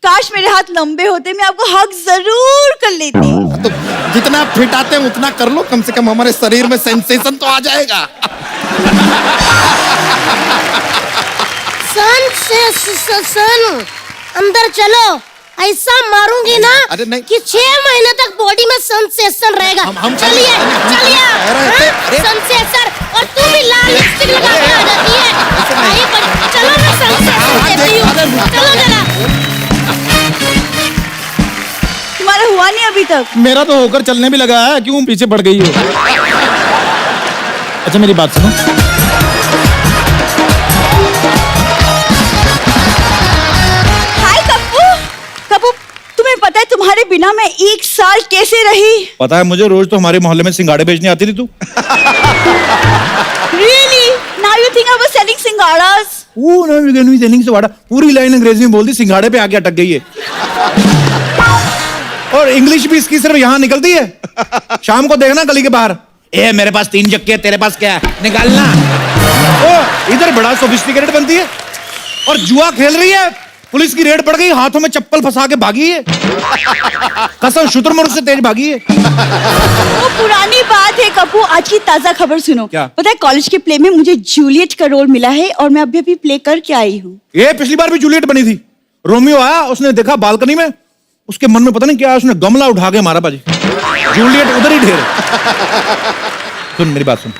काश मेरे हाथ लंबे होते, मैं आपको हक जरूर कर लेती।
तो जितना आप फिटाते हैं उतना कर लो, कम से कम हमारे शरीर में सेंसेशन तो आ जाएगा।
सन अंदर चलो, ऐसा मारूंगी ना
अरे नहीं।
कि 6 महीने तक बॉडी में सेंसेशन रहेगा। चलिए चलिए सेंसेशन, और तू भी लाल लिपस्टिक लगा के आ जाती है। आइए चलो मैं सेंसेशन देती हूँ, चलो जरा।
तुम्हारा हुआ नहीं अभी तक?
मेरा तो होकर चलने भी लगा है, क्यों पीछे पड़ गई हो। अच्छा मेरी बात सुनो,
हाय कप्पू। कप्पू तुम्हें पता है तुम्हारे बिना मैं 1 साल कैसे रही?
पता है मुझे, रोज तो हमारे मोहल्ले में सिंगाड़े बेचने आती थी तू।
Really? Now you think I was selling सिंगाड़ास?
वो ना विगनवी सेलिंग से वाड़ा, पूरी लाइन अंग्रेजी में बोल दी, सिंगाड़े पे आके अटक गई है। और इंग्लिश भी इसकी सिर्फ यहाँ निकलती है। शाम को देखना गली के बाहर, ए मेरे पास 3 चक्के, तेरे पास क्या है, निकालना। ओ इधर बड़ा सोफिस्टिकेटेड बनती है, और जुआ खेल रही है, पुलिस की रेड पड़ गई, हाथों में चप्पल फंसा के भागी है। कसम शुतुरमुर्ग से तेज भागी है।
वो पुरानी बात है कप्पू, आज की ताजा खबर सुनो।
क्या?
पता है कॉलेज के प्ले में मुझे जूलियट का रोल मिला है, और मैं अभी प्ले करके आई हूँ।
ये पिछली बार भी जूलियट बनी थी। रोमियो आया, उसने देखा बालकनी में, उसके मन में पता नहीं क्या, उसने गमला उठा के मारा बाजी। जूलियट उधर ही ढेर। सुन मेरी बात सुन,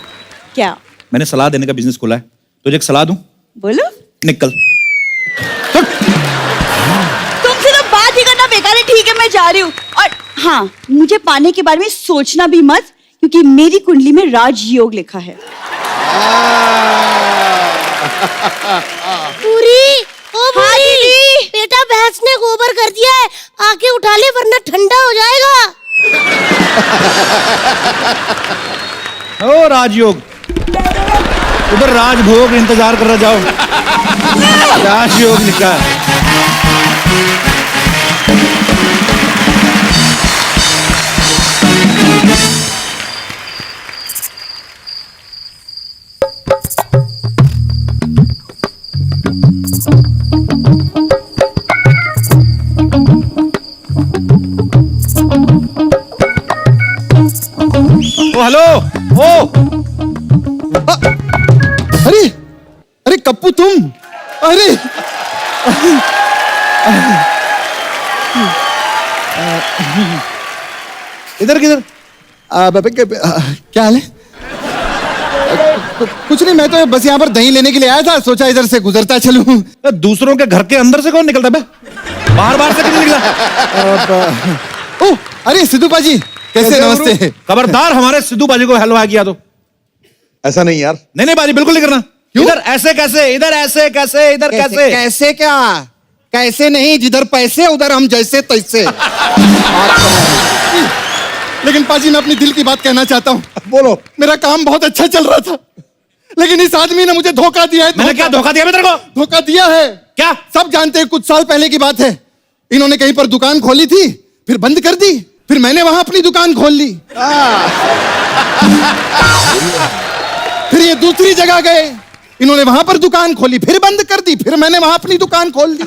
क्या?
मैंने सलाह देने का बिजनेस खोला है, तुझे एक सलाह दूं?
बोलो।
निकल।
तुमसे तो बात ही करना बेकार है, ठीक है मैं जा रही हूँ। और हाँ, मुझे पाने के बारे में सोचना भी मत, क्योंकि मेरी कुंडली में राजयोग लिखा है।
पूरी ओ पूरी, बेटा भैंस ने गोबर कर दिया है, आके उठा ले वरना ठंडा हो जाएगा।
ओ राजयोग, उधर राजभोग इंतजार कर रहा, जाओ। राजयोग लिखा है। ओ हेलो, ओ
अरे अरे कप्पू तुम, अरे
इधर किधर?
क्या हाल है? कुछ नहीं, मैं तो बस यहाँ पर दही लेने के लिए आया था, सोचा इधर से गुजरता चलूं।
दूसरों के घर के अंदर से कौन निकलता बे? बाहर बाहर से क्यों निकला?
ओ अरे सिद्धू पाजी, कैसे? नमस्ते।
खबरदार हमारे सिद्धू बाजी को हलवा किया तो।
ऐसा नहीं यार।
नहीं नहीं बाजी, बिल्कुल नहीं करना। इधर ऐसे कैसे, इधर ऐसे कैसे, इधर कैसे?
कैसे क्या? कैसे नहीं, जिधर पैसे उधर हम जैसे तैसे। लेकिन पाजी मैं अपनी दिल की बात कहना चाहता हूँ।
बोलो।
मेरा काम बहुत अच्छा चल रहा था, लेकिन इस आदमी ने मुझे धोखा दिया है।
मैंने क्या धोखा दिया तेरे को?
धोखा दिया है।
क्या?
सब जानते हैं, कुछ साल पहले की बात है। इन्होंने कहीं पर दुकान खोली थी, फिर बंद कर दी, फिर मैंने वहां अपनी दुकान खोल ली। फिर ये दूसरी जगह गए, इन्होंने वहां पर दुकान खोली, फिर बंद कर दी, फिर मैंने वहां अपनी दुकान खोल ली।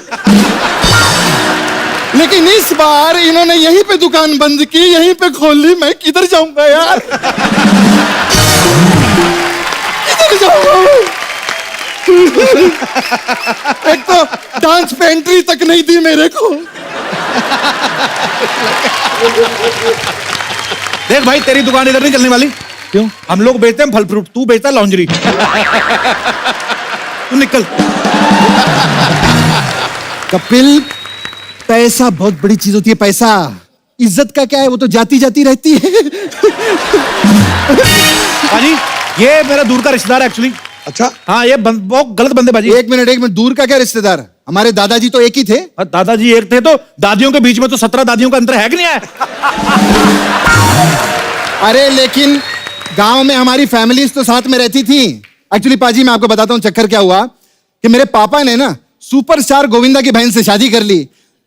लेकिन इस बार इन्होंने यहीं पे दुकान बंद की, यहीं पे खोल ली। मैं किधर जाऊंगा यार? किधर जाऊंगा? एक तो डांस पे एंट्री तक नहीं दी मेरे को।
देख भाई, तेरी दुकान इधर नहीं चलने वाली। क्यों? हम लोग बेचते हैं फल फ्रूट, तू बेचता है लॉन्जरी। तू निकल।
कपिल, पैसा बहुत बड़ी चीज होती है। पैसा, इज्जत का क्या है, वो तो जाती जाती रहती है।
बाजी, ये मेरा दूर का रिश्तेदार है एक्चुअली।
अच्छा।
हाँ, ये बहुत गलत बंदे बाजी।
एक मिनट, दूर का क्या रिश्तेदार? हमारे दादाजी तो एक ही थे।
दादाजी एक थे तो दादियों के बीच में तो 17 दादियों का अंतर है कि नहीं है?
अरे लेकिन गांव में हमारी फैमिलीज तो साथ में रहती थी। एक्चुअली पाजी मैं आपको बताता हूँ चक्कर क्या हुआ कि मेरे पापा ने ना सुपरस्टार गोविंदा की बहन से शादी कर ली,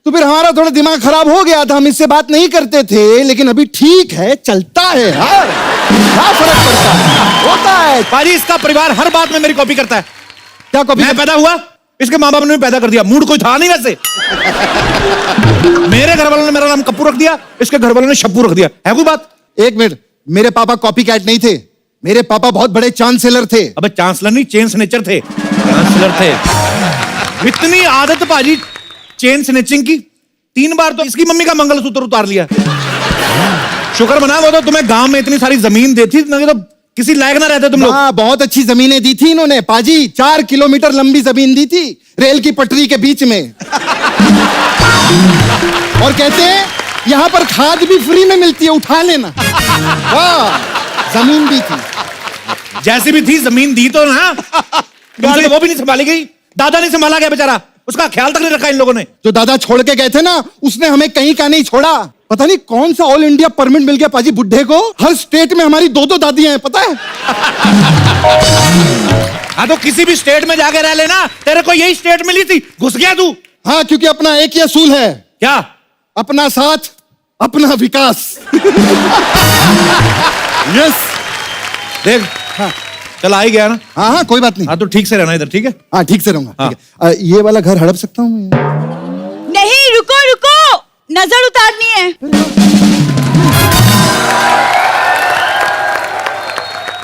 तो फिर हमारा थोड़ा दिमाग खराब हो गया था। हम इससे बात नहीं करते थे, लेकिन अभी ठीक है, चलता है यार। क्या फर्क पड़ता है? होता है।
पाजी, इसका परिवार हर बात में मेरी कॉपी करता है।
क्या कॉपी?
मैं पैदा हुआ, इसके माँ बाप ने भी पैदा कर दिया। मूड कोई था नहीं वैसे। मेरे घर वालों ने मेरा नाम कप्पू रख दिया, इसके घर वालों ने शप्पू रख दिया। है कोई बात?
एक मिनट, मेरे पापा कॉपी कैट नहीं थे। मेरे पापा बहुत बड़े चांसलर थे।
अबे चांसलर नहीं, चेन स्नेचर थे। चांसलर थे। इतनी आदत पाजी चेन स्नेचिंग की, 3 बार तो इसकी मम्मी का मंगलसूत्र उतार लिया। शुक्र मना, वो तो तुम्हें गांव में इतनी सारी जमीन देती, नहीं तो किसी लायक ना रहते तुम लोग।
हाँ, बहुत अच्छी जमीनें दी थी इन्होंने पाजी। 4 किलोमीटर लंबी जमीन दी थी, रेल की पटरी के बीच में। और कहते हैं यहाँ पर खाद भी फ्री में मिलती है, उठा लेना। वाह, जमीन भी थी।
जैसी भी थी जमीन दी तो ना। तुमसे तो वो भी नहीं संभाली गई, दादा नहीं संभाला गया बेचारा, उसका ख्याल तक नहीं रखा इन लोगों ने।
जो दादा छोड़ के गए थे ना, उसने हमें कहीं का नहीं छोड़ा। पता नहीं कौन सा ऑल इंडिया परमिट मिल गया पाजी बुड्ढे को। हर स्टेट में हमारी 2-2 दादियां हैं, पता है?
हाँ, तो किसी भी स्टेट में जाके रह लेना, तेरे को यही स्टेट मिली थी, घुस गया तू।
हाँ, क्योंकि अपना एक ही असूल है।
क्या?
अपना साथ, अपना विकास। यस।
देख, हाँ, चल आ ही गया ना।
हाँ हाँ, कोई बात नहीं।
हाँ, तो ठीक से रहना इधर, ठीक है?
हाँ, ठीक से रहूंगा।
हाँ।
ठीक है। ये वाला घर हड़प सकता हूँ मैं?
नहीं, रुको रुको, नजर उतारनी है।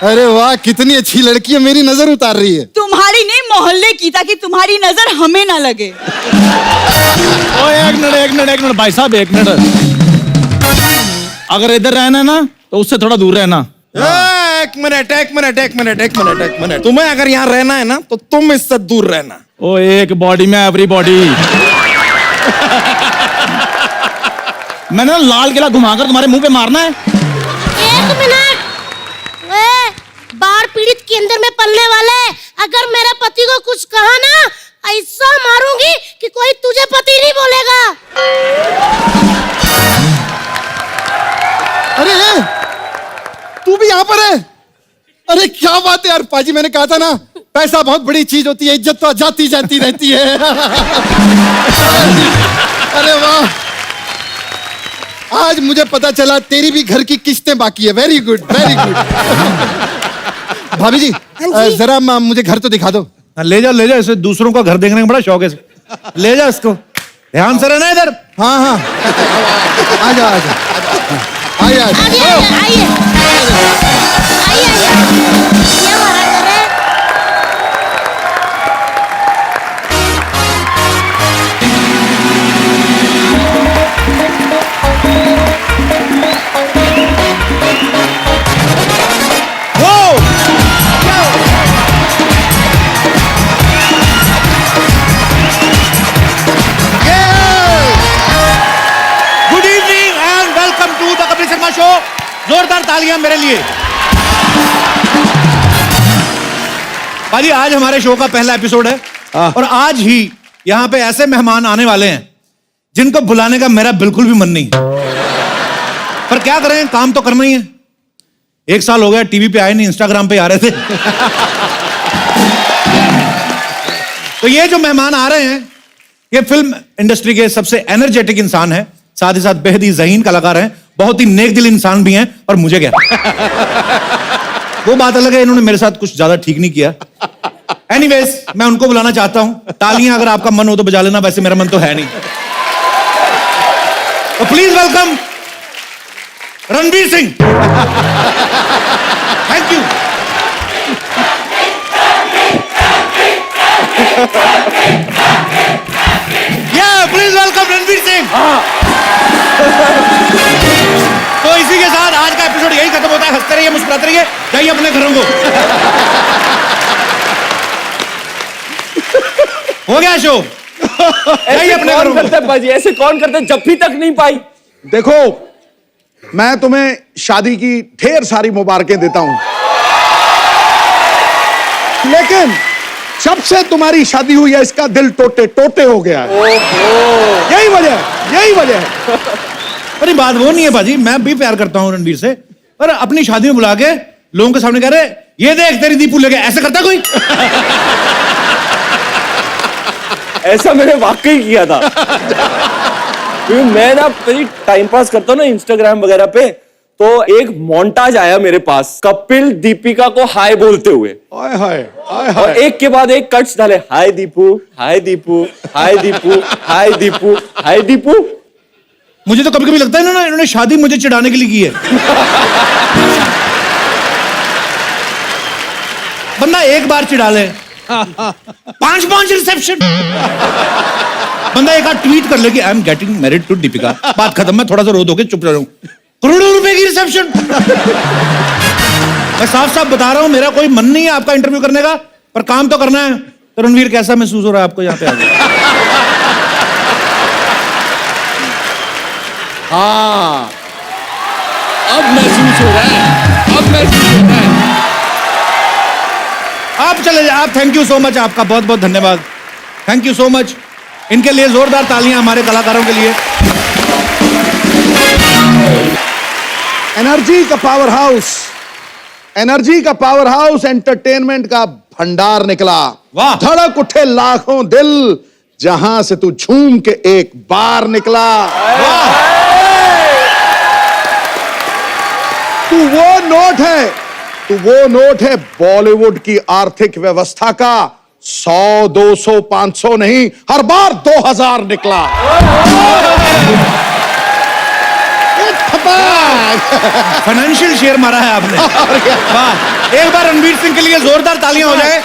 अरे वाह, कितनी अच्छी लड़की है, मेरी नजर उतार रही है।
तुम्हारी नहीं, मोहल्ले की, ताकि तुम्हारी नजर हमें ना लगे।
ओ एक मिनट भाई साहब, एक मिनट। अगर इधर रहना है ना तो उससे थोड़ा दूर रहना।
एक मिनट। तुम्हें अगर यहाँ रहना है ना तो तुम इससे दूर रहना।
ओ, एक बॉडी में एवरी बॉडी। मैंने ना लाल किला घुमाकर तुम्हारे मुंह पे मारना है।
1 मिनट। बाढ़ पीड़ित केंद्र में पलने वाले, अगर मेरे पति को कुछ कहा ना, ऐसा मारूंगी कि कोई तुझे पति नहीं बोलेगा।
अरे तू भी यहाँ पर है? अरे क्या बात है यार पाजी, मैंने कहा था ना, पैसा बहुत बड़ी चीज होती है, इज्जत तो जाती जाती रहती है। अरे वाह, आज मुझे पता चला तेरी भी घर की किस्तें बाकी है। Very good, very good. भाभी जी, जरा मुझे घर तो दिखा दो।
ले जाओ, इसे दूसरों का घर देखने का बड़ा शौक है। ले जाओ इसको, ध्यान से रहना इधर।
हाँ हाँ, आ जाओ। आइए।
ये हमारा घर है।
Good evening and welcome to the Kapil Sharma show. जोरदार तालियां मेरे लिए। भाजी, आज हमारे शो का पहला एपिसोड है और आज ही यहाँ पे ऐसे मेहमान आने वाले हैं जिनको बुलाने का मेरा बिल्कुल भी मन नहीं, पर क्या करें, काम तो करना ही है। 1 साल हो गया टीवी पे आए नहीं, इंस्टाग्राम पे आ रहे थे। तो ये जो मेहमान आ रहे हैं, ये फिल्म इंडस्ट्री के सबसे एनर्जेटिक इंसान है, साथ ही साथ बेहद ही ज़हीन कलाकार हैं, बहुत ही नेक दिल इंसान भी हैं। और मुझे क्या, वो बात अलग है, इन्होंने मेरे साथ कुछ ज्यादा ठीक नहीं किया। एनीवेज, मैं उनको बुलाना चाहता हूं। तालियां अगर आपका मन हो तो बजा लेना, वैसे मेरा मन तो है नहीं। तो please welcome Ranveer Singh. Thank you. Please welcome Ranveer Singh. तो इसी के साथ आज का एपिसोड यही खत्म होता है। हंसते रहिए, मुस्कुराते रहिए, जाइए अपने घरों को। हो गया शो, जाइए अपने घरों को।
बाजी ऐसे कौन करते, जप्फी तक नहीं पाई।
देखो, मैं तुम्हें शादी की ढेर सारी मुबारकें देता हूं, लेकिन जब से तुम्हारी शादी हुई है इसका दिल टोटे टोटे हो गया है। यही वजह है, यही वजह है।
अरे बात वो नहीं है बाजी, मैं भी प्यार करता हूँ रणवीर से, पर अपनी शादी में बुला के लोगों के सामने कह रहे ये देख तेरी दीपू लेके, ऐसे करता कोई?
ऐसा मैंने वाकई किया था। क्योंकि मैं ना टाइम पास करता हूँ ना इंस्टाग्राम वगैरह पे, तो एक मोन्टाज आया मेरे पास कपिल दीपिका को हाय बोलते हुए।
हाय हाय हाय
और
हाय।
एक के बाद एक कट्स डाले, हाय दीपू, हाय दीपू, हाय दीपू, हाय दीपू, हाय दीपू।
मुझे तो कभी कभी लगता है इन्होंने शादी मुझे चिढ़ाने के लिए की है। बंदा एक बार चिढ़ा ले, 5 रिसेप्शन। बंदा एक आध ट्वीट कर ले कि I am getting married to Deepika, बात खत्म। मैं थोड़ा सा रो दोगे, चुप रहूं। करोड़ों रुपए की रिसेप्शन। मैं साफ साफ बता रहा हूं, मेरा कोई मन नहीं है आपका इंटरव्यू करने का, पर काम तो करना है। तो रणवीर, कैसा महसूस हो रहा है आपको यहाँ पे आके?
हाँ, अब महसूस हो रहा है, अब महसूस हो रहा है।
आप चले जाए, आप। थैंक यू सो मच, आपका बहुत बहुत धन्यवाद। Thank you so much. इनके लिए जोरदार तालियां हमारे कलाकारों के लिए।
एनर्जी का पावर हाउस, एनर्जी का पावर हाउस, एंटरटेनमेंट का भंडार निकला।
वाह।
धड़क उठे लाखों दिल, जहां से तू झूम के एक बार निकला।
वाह।
तू वो नोट है, तू वो नोट है बॉलीवुड की आर्थिक व्यवस्था का। 100, 200, 500 नहीं, हर बार 2000 निकला।
फाइनेंशियल शेयर मारा है आपने। वाह। एक बार रणवीर सिंह के लिए जोरदार तालियां हो जाए।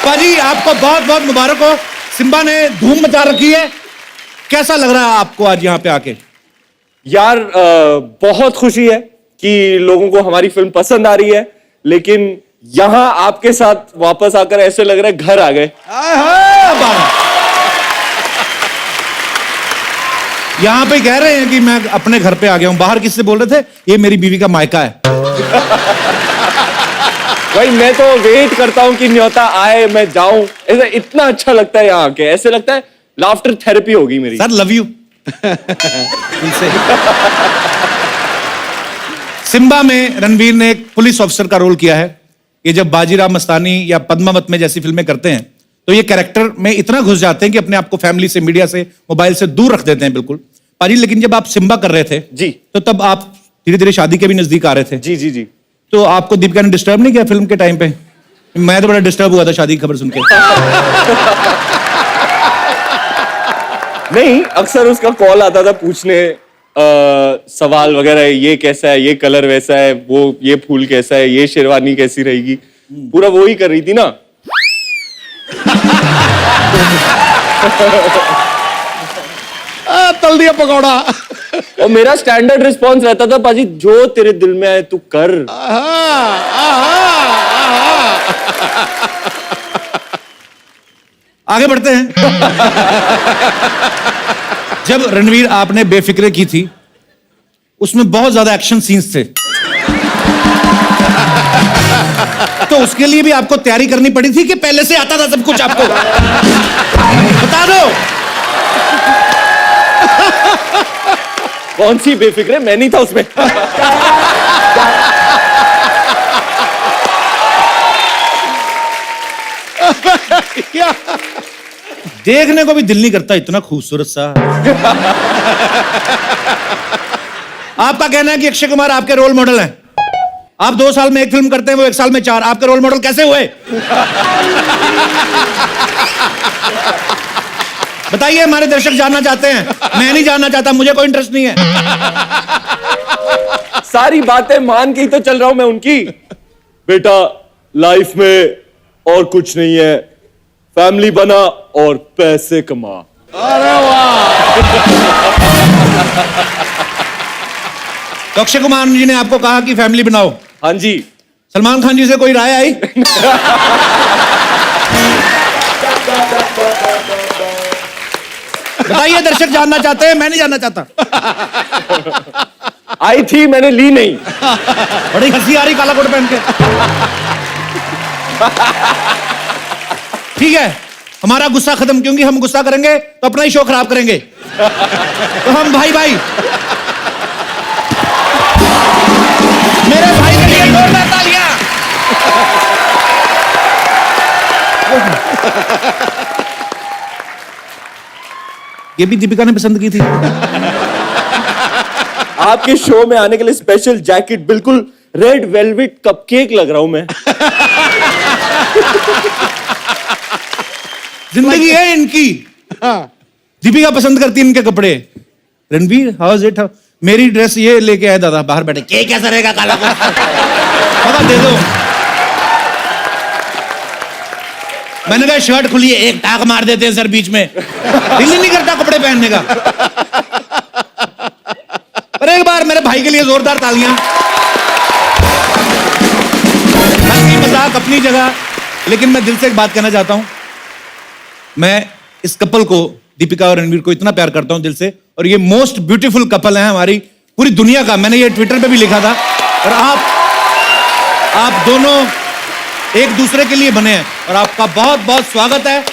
पाजी, आपको बहुत बहुत मुबारक हो। सिम्बा ने धूम मचा रखी है। कैसा लग रहा है आपको आज यहाँ पे आके?
यार बहुत खुशी है कि लोगों को हमारी फिल्म पसंद आ रही है, लेकिन यहां आपके साथ वापस आकर ऐसे लग रहा है घर आ गए।
यहाँ पे कह रहे हैं कि मैं अपने घर पे आ गया हूं। बाहर किससे बोल रहे थे? ये मेरी बीवी का मायका है।
भाई मैं तो वेट करता हूं कि न्योता आए, मैं जाऊं। ऐसा इतना अच्छा लगता है यहाँ आके, ऐसे लगता है लाफ्टर थेरेपी होगी मेरी।
Sir love you. सिम्बा में रणवीर ने एक पुलिस ऑफिसर का रोल किया है। ये जब बाजीराव मस्तानी या पद्मावत में जैसी फिल्में करते हैं तो ये कैरेक्टर में इतना घुस जाते हैं कि अपने आप को फैमिली से, मीडिया से, मोबाइल से दूर रख देते हैं बिल्कुल। पाजी, लेकिन जब आप सिम्बा कर रहे थे
जी,
तो तब आप धीरे धीरे शादी के भी नजदीक आ रहे थे।
जी जी जी।
तो आपको दीपिका ने डिस्टर्ब नहीं किया फिल्म के टाइम पे? मैं तो बड़ा डिस्टर्ब हुआ था शादी की खबर सुन के।
नहीं, अक्सर उसका कॉल आता था पूछने सवाल वगैरह, ये कैसा है, ये कलर वैसा है, वो ये फूल कैसा है, ये शेरवानी कैसी रहेगी, पूरा वो ही कर रही थी ना।
तल दिया पकौड़ा।
और मेरा स्टैंडर्ड रिस्पॉन्स रहता था, पाजी जो तेरे दिल में आए तू कर।
आगे बढ़ते हैं। जब रणवीर आपने बेफिक्रे की थी, उसमें बहुत ज्यादा एक्शन सीन्स थे, तो उसके लिए भी आपको तैयारी करनी पड़ी थी कि पहले से आता था सब कुछ आपको? बता दो।
कौन सी बेफिक्र है, मैं नहीं था उसमें।
क्या
देखने को भी दिल नहीं करता, इतना खूबसूरत सा। आपका कहना है कि अक्षय कुमार आपके रोल मॉडल हैं। आप 2 साल में 1 फिल्म करते हैं, वो 1 साल में 4। आपके रोल मॉडल कैसे हुए? बताइए, हमारे दर्शक जानना चाहते हैं। मैं नहीं जानना चाहता, मुझे कोई इंटरेस्ट नहीं है।
सारी बातें मान के ही तो चल रहा हूं मैं उनकी। बेटा, लाइफ में और कुछ नहीं है, फैमिली बना और पैसे कमा।
अरे वाह।
तो अक्षय कुमार जी ने आपको कहा कि फैमिली बनाओ।
हाँ जी।
सलमान खान जी से कोई राय आई? बताइए, दर्शक जानना चाहते हैं, मैं नहीं जानना चाहता।
आई थी, मैंने ली नहीं।
बड़ी हंसी आ रही काला कोट पहन के। ठीक है, हमारा गुस्सा खत्म, क्योंकि हम गुस्सा करेंगे तो अपना ही शो खराब करेंगे। तो हम भाई भाई, मेरे भाई के लिए जोरदार तालियां। ये भी दीपिका ने पसंद की थी।
आपके शो में आने के लिए स्पेशल जैकेट, बिल्कुल रेड वेलवेट कपकेक लग रहा हूं मैं।
जिंदगी है इनकी। दीपिका पसंद करती है इनके कपड़े। Ranveer, how is it? मेरी ड्रेस ये लेके आया दादा बाहर बैठे, के कैसा रहेगा काला कोट? दे दो। मैंने कहा शर्ट खुली है, एक टाक मार देते हैं सर बीच में। दिल ही नहीं करता कपड़े पहनने का। पर एक बार मेरे भाई के लिए जोरदार तालियां। हंसी मजाक अपनी जगह, लेकिन मैं दिल से एक बात कहना चाहता हूं। मैं इस कपल को, दीपिका और रणवीर को, इतना प्यार करता हूं दिल से, और ये मोस्ट ब्यूटीफुल कपल है हमारी पूरी दुनिया का। मैंने ये ट्विटर पे भी लिखा था। और आप दोनों एक दूसरे के लिए बने हैं, और आपका बहुत बहुत स्वागत है।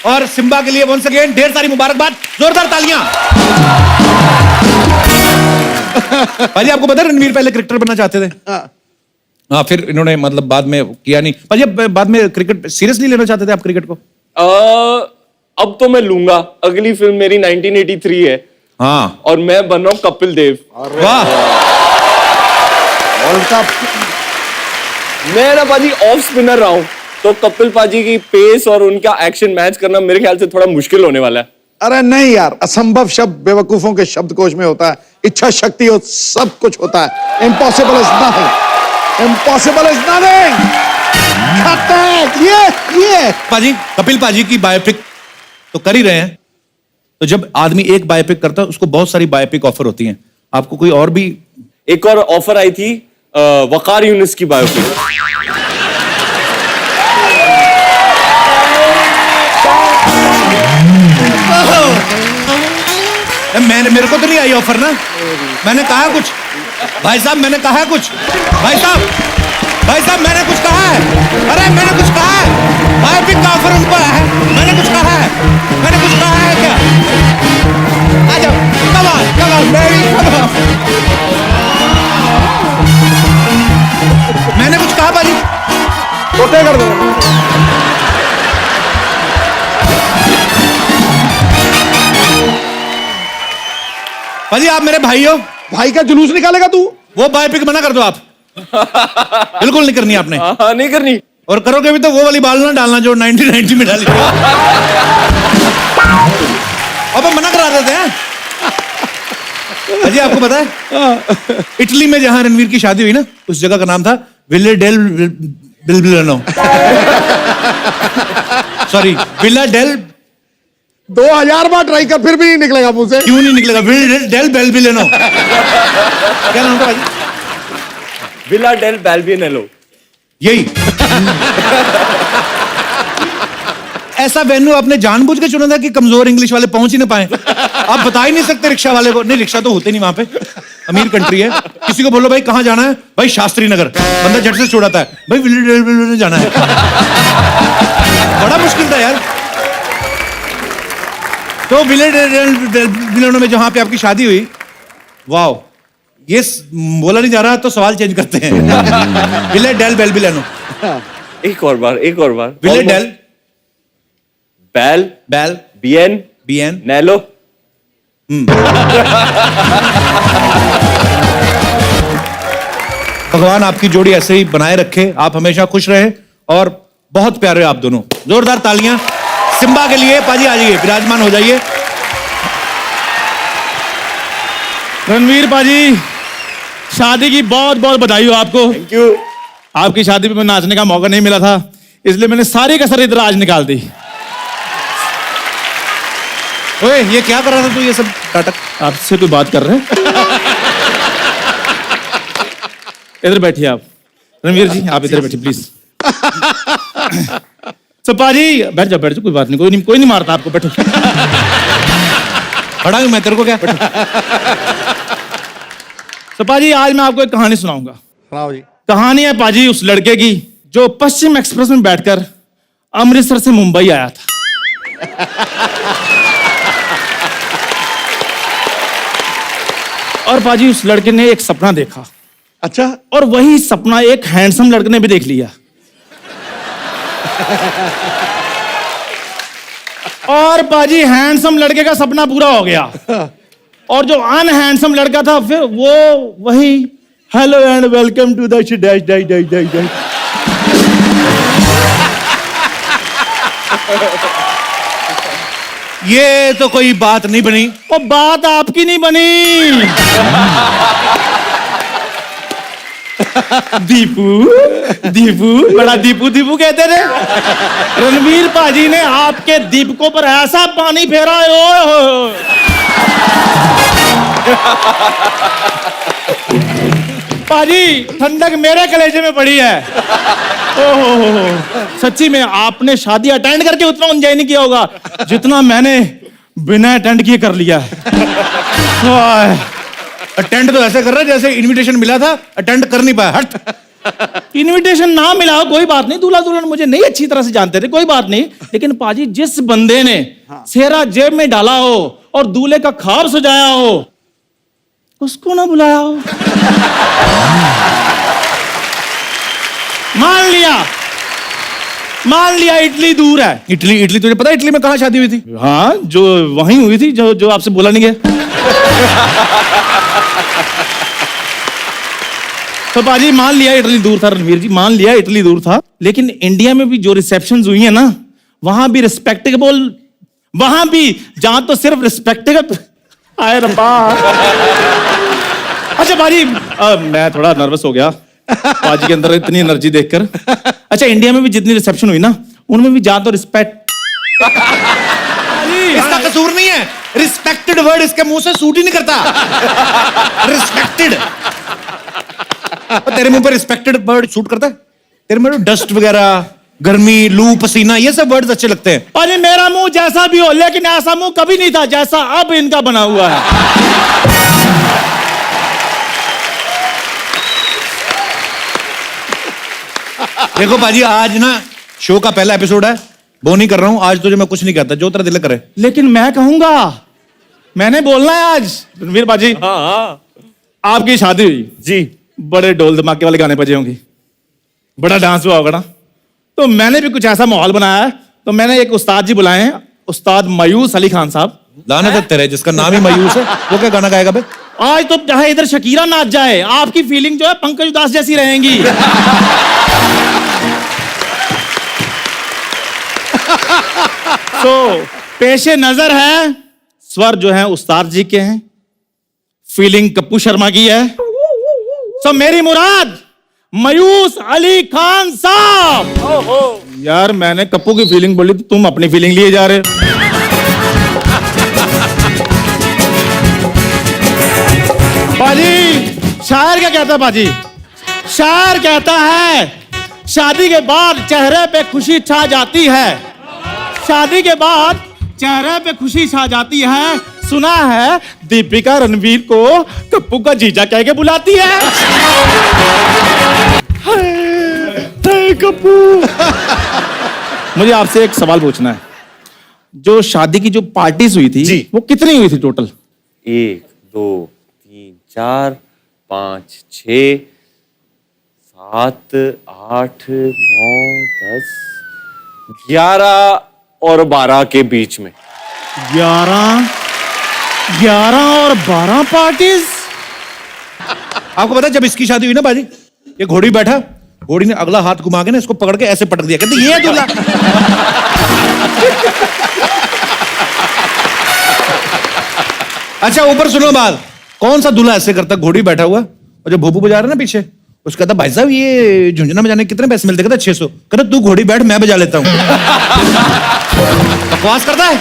और सिम्बा के लिए वंस अगेन ढेर सारी मुबारकबाद, जोरदार तालियां। भाई आपको पता है रणवीर पहले क्रिकेटर बनना चाहते थे। हाँ, फिर इन्होंने मतलब बाद में किया नहीं। भाई बाद में क्रिकेट सीरियसली लेना चाहते थे आप क्रिकेट को?
अब तो मैं लूंगा। अगली फिल्म मेरी 1983 है।
हाँ,
और मैं बन रहा हूं कपिल देव।
वाह।
World cup.
मैं ना पाजी ऑफ स्पिनर रहा हूं, तो कपिल पाजी की पेस और उनका एक्शन मैच करना मेरे ख्याल से थोड़ा मुश्किल होने वाला है।
अरे नहीं यार, असंभव शब्द बेवकूफों के शब्दकोश में होता है। इच्छा शक्ति हो सब कुछ होता है। Impossible is nothing. Impossible is nothing. ये
पाजी, कपिल पाजी की बायोपिक तो कर ही रहे हैं। तो जब आदमी एक बायोपिक करता है, उसको बहुत सारी बायोपिक ऑफर होती हैं। आपको कोई और भी?
एक और ऑफर आई थी, वकार यूनिस की बायोपिक।
मेरे को तो नहीं आई ऑफर ना। मैंने कहा कुछ भाई साहब, मैंने कहा कुछ भाई साहब मैंने कुछ कहा है। अरे मैंने कुछ कहा है। बायोपिक का ऑफर उनको आया है, मैंने कुछ कहा है। मैंने कुछ कहा है क्या? आ जाओ, come on baby, come on. मैंने कुछ कहा भाजी?
छोटे कर दो।
भाजी आप मेरे भाई हो।
भाई का जुलूस निकालेगा तू?
वो बायोपिक मना कर दो आप। बिल्कुल नहीं करनी आपने।
हाँ, नहीं करनी।
और करोगे भी तो वो वाली बाल ना डालना जो 1990 में डाली। अब हम मना करा देते हैं। अजय आपको पता है इटली में जहां रणवीर की शादी हुई ना, उस जगह का नाम था Villa del Balbianello. Sorry, Villa del.
2000 बार ट्राई कर, फिर भी नहीं निकलेगा मुंह से।
क्यों नहीं निकलेगा? Villa del Balbianello. क्या नाम था भाई?
Villa del Balbianello.
यही। ऐसा वेन्यू आपने जानबूझ के चुना था कि कमजोर इंग्लिश वाले पहुंच ही ना पाए? आप बता ही नहीं सकते रिक्शा वाले को। नहीं, रिक्शा तो होते नहीं वहां पे, अमीर कंट्री है। किसी को बोलो भाई कहां जाना है, भाई शास्त्री नगर, बंदा झट से छोड़ाता है, भाई विले जाना है। बड़ा मुश्किल था यार। तो विले में जहां पे आपकी शादी हुई, वाओ, ये बोला नहीं जा रहा तो सवाल चेंज करते हैं। विले डेल बेल बिलेनो,
एक और बार
विले डेल
बैल
बेल
बियन
बियन
नैलो।
भगवान आपकी जोड़ी ऐसे ही बनाए रखे, आप हमेशा खुश रहे और बहुत प्यारे आप दोनों। जोरदार तालियां सिम्बा के लिए। पाजी आ जाइए, विराजमान हो जाइए।
रणवीर पाजी, शादी की बहुत बहुत बधाई हो आपको।
Thank you.
आपकी शादी में नाचने का मौका नहीं मिला था, इसलिए मैंने सारी कसर इधर आज निकाल दी।
ओए, ये क्या कर रहा था तू, ये सब नाटक?
आपसे कोई बात कर रहे हैं? इधर बैठिए आप। रणवीर जी, आप इधर बैठिए प्लीज। तो पाजी बैठ जाओ, कोई बात नहीं, कोई नहीं मारता आपको, बैठो।
खड़ा हूं मैं, तेरे को क्या?
तो पाजी, आज मैं आपको एक कहानी सुनाऊंगा।
सुनाओ जी।
कहानी है पाजी उस लड़के की जो पश्चिम एक्सप्रेस में बैठकर अमृतसर से मुंबई आया था। और पाजी, उस लड़के ने एक सपना देखा,
अच्छा,
और वही सपना एक हैंडसम लड़के ने भी देख लिया। और पाजी, हैंडसम लड़के का सपना पूरा हो गया, और जो अनहैंडसम लड़का था फिर वो वही hello and welcome to the dash dash dash dash dash.
ये तो कोई बात नहीं बनी।
वो बात आपकी नहीं बनी। दीपू बड़ा दीपू कहते थे। रणवीर पाजी ने आपके दीपकों पर ऐसा पानी फेरा है, ओए होए। पाजी, ठंडक मेरे कलेजे में पड़ी है। ओहो, सच्ची में आपने शादी अटेंड करके उतना एंजॉय नहीं किया होगा जितना मैंने बिना अटेंड किए कर लिया है।
अटेंड तो ऐसे कर रहा है जैसे इनविटेशन मिला था, अटेंड कर नहीं पाया। हट।
इनविटेशन ना मिला हो कोई बात नहीं, दूल्हा दुल्हन मुझे नहीं अच्छी तरह से जानते थे, कोई बात नहीं, लेकिन पाजी जिस बंदे ने सेहरा जेब में डाला हो और दूल्हे का ख्वाब सजाया हो, उसको ना बुलाया हो। मान लिया इटली दूर है।
इटली तुझे पता है इटली में कहाँ शादी हुई थी?
हाँ, जो वहीं हुई थी जो आपसे बोला नहीं गया। तो पाजी, मान लिया इटली दूर था। रणवीर जी, मान लिया इटली दूर था, लेकिन इंडिया में भी जो रिसेप्शंस हुई है ना, वहां भी रिस्पेक्टेबल, वहां भी जहां तो सिर्फ रिस्पेक्टेबल। आए रब्बा। अच्छा पाजी, मैं थोड़ा नर्वस हो गया पाजी के अंदर इतनी एनर्जी देखकर। अच्छा, इंडिया में भी जितनी रिसेप्शन हुई ना, उनमें भी जहां तो रिस्पेक्ट।
इसका कसूर नहीं है, रिस्पेक्टेड वर्ड इसके मुंह से सूट ही नहीं करता। रिस्पेक्टेड, तेरे मुंह पर रिस्पेक्टेड वर्ड सूट करता है? तेरे मुंह में डस्ट वगैरह, गर्मी, लू, पसीना, ये सब वर्ड्स अच्छे लगते हैं।
अरे मेरा मुंह जैसा भी हो, लेकिन ऐसा मुंह कभी नहीं था जैसा अब इनका बना हुआ है।
देखो पाजी, आज ना शो का पहला एपिसोड है, वो नहीं कर रहा हूं आज, तुझे मैं कुछ नहीं कहता, जो तेरा दिल करे।
लेकिन मैं कहूंगा, मैंने बोलना है आज। रणवीर बाजी,
हाँ,
आपकी शादी हुई
जी,
बड़े ढोल धमाके वाले गाने बजे होंगे, बड़ा डांस हुआ होगा ना, तो मैंने भी कुछ ऐसा माहौल बनाया है। तो मैंने एक उस्ताद जी बुलाए हैं, उस्ताद मायूस अली खान साहब।
लाने तेरे, जिसका नाम ही मायूस है, वो क्या गाना गाएगा बे?
आज तो चाहे इधर शकीरा नाच जाए, आपकी फीलिंग जो है पंकज उदास जैसी रहेंगी। तो पेशे नजर है, स्वर जो है उस्ताद जी के हैं, फीलिंग कप्पू शर्मा की है। सो मेरी मुराद मायूस अली खान साहब। यार, मैंने कप्पू की फीलिंग बोली तो तुम अपनी फीलिंग लिए जा रहे हो। पाजी, शायर क्या कहता है पाजी? शायर कहता है, शादी के बाद चेहरे पे खुशी छा जाती है, शादी के बाद चेहरे पे खुशी छा जाती है। सुना है दीपिका रणवीर को कप्पू का जीजा कह के बुलाती है। हाय कप्पू। मुझे आपसे एक सवाल पूछना है, जो शादी की जो पार्टीज हुई थी,
जी,
वो कितनी हुई थी टोटल?
1 2 3 4 5 6 7 8 9 10 11 और 12 के बीच में।
11 और 12 पार्टीज।
आपको पता है जब इसकी शादी हुई ना बाजी, ये घोड़ी बैठा, घोड़ी ने अगला हाथ घुमा के ना इसको पकड़ के ऐसे पटक दिया, कहते ये है दूल्हा। अच्छा ऊपर सुनो बात, कौन सा दूल्हा ऐसे करता, घोड़ी बैठा हुआ और जब भोपू बजा रहा ना पीछे, उसका कहता भाई साहब ये झुंझुना बजाने के कितने पैसे मिलते, कहता 600, कहता तू घोड़ी बैठ मैं बजा लेता हूं। बकवास करता है।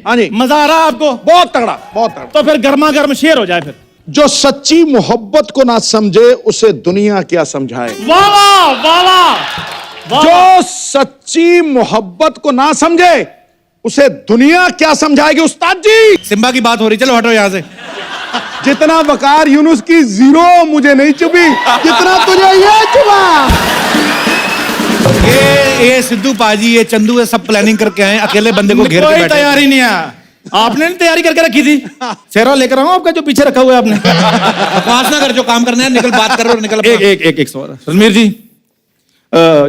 हाँ जी,
मजा आ रहा है आपको?
बहुत तगड़ा, बहुत तगड़ा।
तो फिर गर्मा गर्म शेर हो जाए फिर।
जो सच्ची मोहब्बत को ना समझे उसे दुनिया क्या समझाए।
वाह वाह वाह वाह।
जो सच्ची मोहब्बत को ना समझे उसे दुनिया क्या समझाएगी। उस्ताद जी,
सिम्बा की बात हो रही, चलो हटो यहां से।
जितना वकार यूनुस की 0 मुझे नहीं चुभी, जितना तुझे ये चुभा।
ये सिद्धू पाजी, ये चंदू, ये सब प्लानिंग करके आए, अकेले बंदे को घेर के
कोई
बैठे।
तैयारी नहीं है, आपने नहीं तैयारी करके रखी थी। सेहरा लेकर आऊं आपका जो पीछे रखा हुआ है आपने।
बकवास ना कर, जो काम करना है निकल, बात कर रहे हो निकल।
एक सवाल रणवीर जी,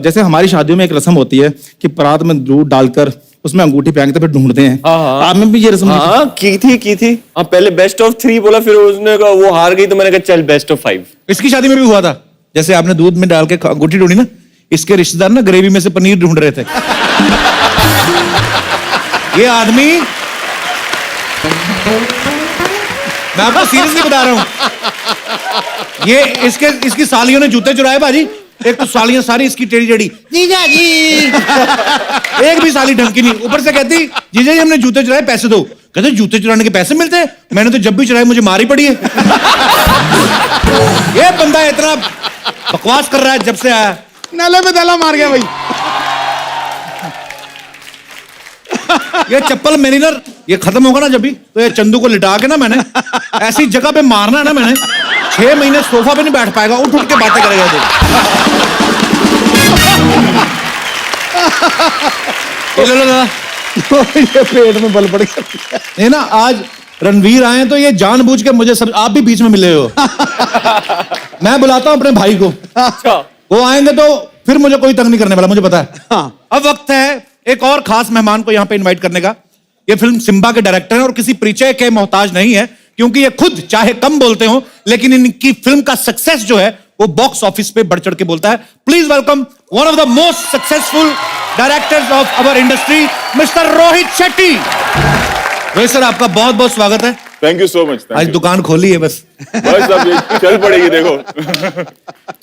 जैसे हमारी शादियों में एक रस्म होती है कि परात में दूध डालकर उसमें अंगूठी पहनते फिर ढूंढते हैं। आप में भी ये रस्म?
हाँ की थी। हाँ पहले बेस्ट ऑफ 3 बोला, फिर उसने कहा वो हार गई तो मैंने कहा चल बेस्ट ऑफ 5।
इसकी शादी में भी हुआ था, जैसे आपने दूध में डाल के अंगूठी ढूंढी ना, इसके रिश्तेदार ना ग्रेवी में से पनीर ढूंढ रहे थे। ये आदमी, मैं आपको सीरियसली बता रहा हूं, ये इसकी सालियों ने जूते चुराए बाजी। एक तो सालियां सारी इसकी टेढ़ी टेढ़ी, जीजा जी। एक भी साली ढंग की नहीं, ऊपर से कहती जीजा जी हमने जूते चुराए पैसे दो। कहते जूते चुराने के पैसे मिलते हैं, मैंने तो जब भी चुराए मुझे मार ही पड़ी है। ये बंदा इतना बकवास कर रहा है जब से आया,
नाले में दला मार गया भाई।
ये चप्पल मेरी ना, ये खत्म होगा ना जब भी, तो ये चंदू को लिटा के ना मैंने ऐसी जगह पे मारना है ना मैंने, 6 महीने सोफा पे नहीं बैठ पाएगा, उठ उठ के बातें करेगा तो। ये ले लो दादा।
ये पेट में बल पड़ गया।
ये ना आज रणवीर आए तो ये जानबूझ के मुझे सब, आप भी बीच में मिले हो। मैं बुलाता हूं अपने भाई को, वो आएंगे तो फिर मुझे कोई तंग नहीं करने वाला, मुझे पता है। अब वक्त है एक और खास मेहमान को यहाँ पे इनवाइट करने का। ये फिल्म सिम्बा के डायरेक्टर हैं और किसी परिचय के मोहताज नहीं है, क्योंकि ये खुद चाहे कम बोलते हो लेकिन इनकी फिल्म का सक्सेस जो है वो बॉक्स ऑफिस पे बढ़ चढ़ के बोलता है। Please welcome one of the most successful directors of our industry, mister Rohit Shetty. Rohit sir, आपका बहुत बहुत स्वागत है।
Thank you so much.
आज दुकान खोली है बस
अब ये चल पड़ेगी, देखो।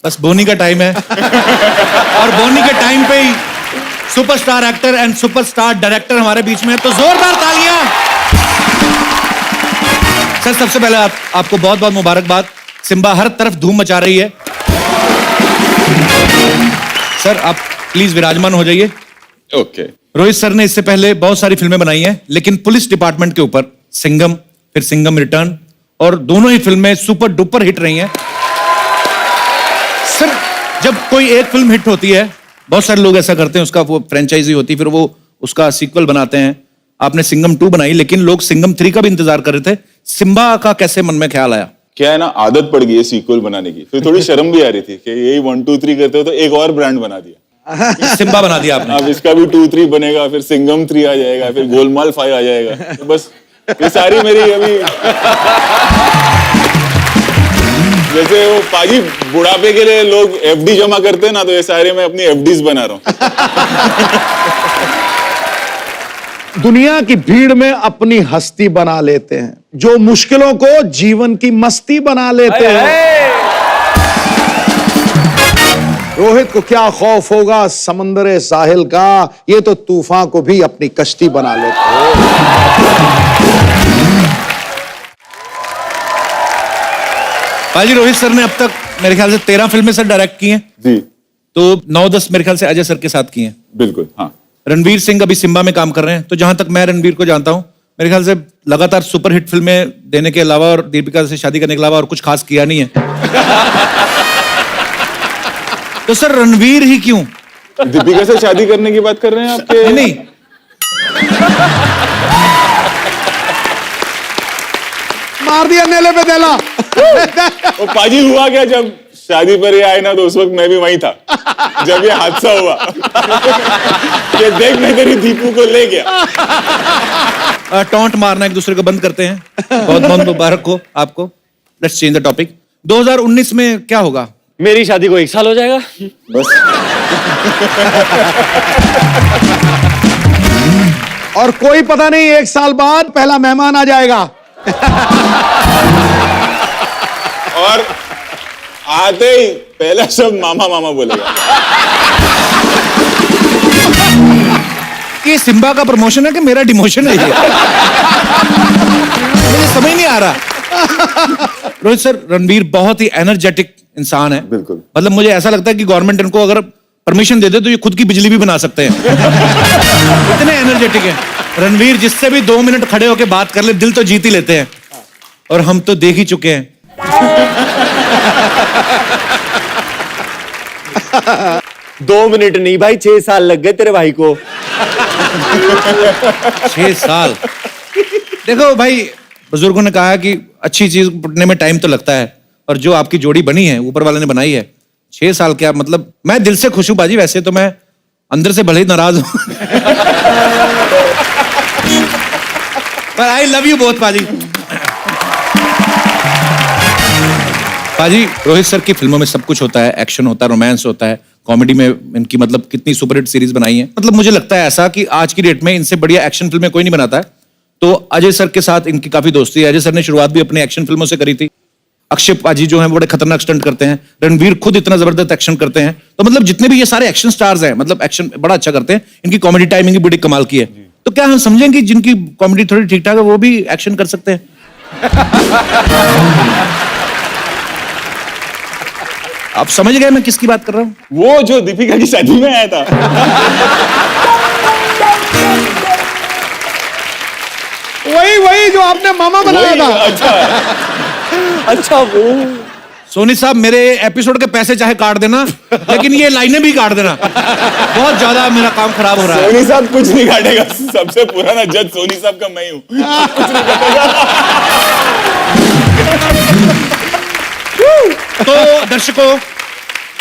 बस बोनी का टाइम है और बोनी के टाइम पे ही superstar actor and superstar director हमारे बीच में है, तो जोरदार तालियां। सर सबसे पहले आपको बहुत बहुत मुबारकबाद। सिम्बा हर तरफ धूम मचा रही है। सर आप प्लीज विराजमान हो जाइए।
ओके।
रोहित सर ने इससे पहले बहुत सारी फिल्में बनाई हैं, लेकिन पुलिस डिपार्टमेंट के ऊपर सिंघम, फिर सिंघम रिटर्न, और दोनों ही फिल्में सुपर डुपर हिट रही हैं। सर जब कोई एक फिल्म हिट होती है, बहुत सारे लोग ऐसा करते हैं, उसका वो फ्रेंचाइजी होती है, फिर वो उसका सीक्वल बनाते हैं। आपने सिंघम 2 बनाई, लेकिन लोग सिंघम 3 का भी इंतजार कर रहे थे। सिम्बा का कैसे मन में ख्याल आया?
क्या है ना, आदत पड़ गई है सीक्वल बनाने की, फिर थोड़ी शर्म भी आ रही थी कि यही 1 2 3 करते हो, तो एक और ब्रांड बना दिया।
सिम्बा बना दिया आपने।
अब इसका भी 2 3 बनेगा, फिर सिंघम 3 आ जाएगा, फिर गोलमाल 5 आ जाएगा। तो बस ये सारी मेरी अभी जैसे वो पाजी बुढ़ापे के लिए लोग एफडी जमा करते हैं ना, तो ये सारे मैं अपनी एफडीज बना रहा हूँ।
दुनिया की भीड़ में अपनी हस्ती बना लेते हैं, जो मुश्किलों को जीवन की मस्ती बना लेते हैं। रोहित को क्या खौफ होगा समंदर साहिल का, ये तो तूफान को भी अपनी कश्ती बना लेते हैं।
पाजी रोहित सर ने अब तक मेरे ख्याल से 13 फिल्में सर डायरेक्ट की हैं
जी,
तो 9-10 मेरे ख्याल से अजय सर के साथ की हैं।
बिल्कुल। हाँ,
रणवीर सिंह अभी सिम्बा में काम कर रहे हैं, तो जहां तक मैं रणवीर को जानता हूं, मेरे ख्याल से लगातार सुपरहिट फिल्में देने के अलावा और दीपिका से शादी करने के अलावा और कुछ खास किया नहीं है। तो सर रणवीर ही क्यों?
दीपिका से शादी करने की बात कर रहे हैं आपके?
नहीं
मार दिया नेले पे देला।
वो पाजी हुआ क्या, जब शादी पर ये आए ना तो उस वक्त मैं भी वहीं था जब ये हादसा हुआ कि देख मैं तेरी दीपू को ले गया।
टॉन्ट मारना एक दूसरे को बंद करते हैं। बहुत बहुत मुबारक हो आपको। Let's change the topic. 2019 में क्या होगा?
मेरी शादी को 1 साल हो जाएगा बस।
और कोई पता नहीं 1 साल बाद पहला मेहमान आ जाएगा।
और आते ही पहला शब्द मामा मामा बोलेगा।
ये सिम्बा का प्रमोशन है कि मेरा डिमोशन है ये? मुझे समझ नहीं आ रहा। रोहित सर, रणवीर बहुत ही एनर्जेटिक इंसान है।
बिल्कुल।
मतलब मुझे ऐसा लगता है कि गवर्नमेंट इनको अगर परमिशन दे दे तो ये खुद की बिजली भी बना सकते हैं। इतने एनर्जेटिक हैं रणवीर। जिससे भी 2 मिनट खड़े होके बात कर ले दिल तो जीत ही लेते हैं। और हम तो देख ही चुके हैं।
2 मिनट नहीं भाई, 6 साल लग गए तेरे भाई को।
6 साल। देखो भाई, बुजुर्गों ने कहा कि अच्छी चीज पढ़ने में टाइम तो लगता है, और जो आपकी जोड़ी बनी है ऊपर वाले ने बनाई है, 6 साल क्या मतलब। मैं दिल से खुश हूं बाजी। वैसे तो मैं अंदर से भले ही नाराज हूं पर आई लव यू बहुत बाजी। बाजी, रोहित सर की फिल्मों में सब कुछ होता है। एक्शन होता है, रोमांस होता है, कॉमेडी में इनकी मतलब कितनी सुपरहिट सीरीज बनाई है। मतलब मुझे लगता है ऐसा कि आज की डेट में इनसे बढ़िया एक्शन फिल्में कोई नहीं बनाता है। तो अजय सर के साथ इनकी काफी दोस्ती है। अजय सर ने शुरुआत भी अपनी एक्शन फिल्मों से करी थी। अक्षय पाजी जो हैं बड़े खतरनाक स्टंट करते हैं। रणवीर खुद इतना जबरदस्त एक्शन करते हैं। तो मतलब जितने भी ये सारे एक्शन स्टार्स हैं, मतलब एक्शन बड़ा अच्छा करते हैं। इनकी कॉमेडी टाइमिंग भी बड़ी कमाल की है। तो क्या हम समझें कि जिनकी कॉमेडी थोड़ी ठीक ठाक है वो भी एक्शन कर सकते हैं? आप समझ गए मैं किसकी बात कर रहा हूं?
वो जो दीपिका की शादी में आया था।
वही जो आपने मामा बनाया था।
अच्छा वो
सोनी साहब, मेरे एपिसोड के पैसे चाहे काट देना, लेकिन ये लाइनें भी काट देना। बहुत ज्यादा मेरा काम खराब हो रहा है।
सोनी साहब कुछ नहीं काटेगा। सबसे पुराना जज सोनी साहब का मैं ही हूं। कुछ नहीं काटेगा।
तो दर्शकों,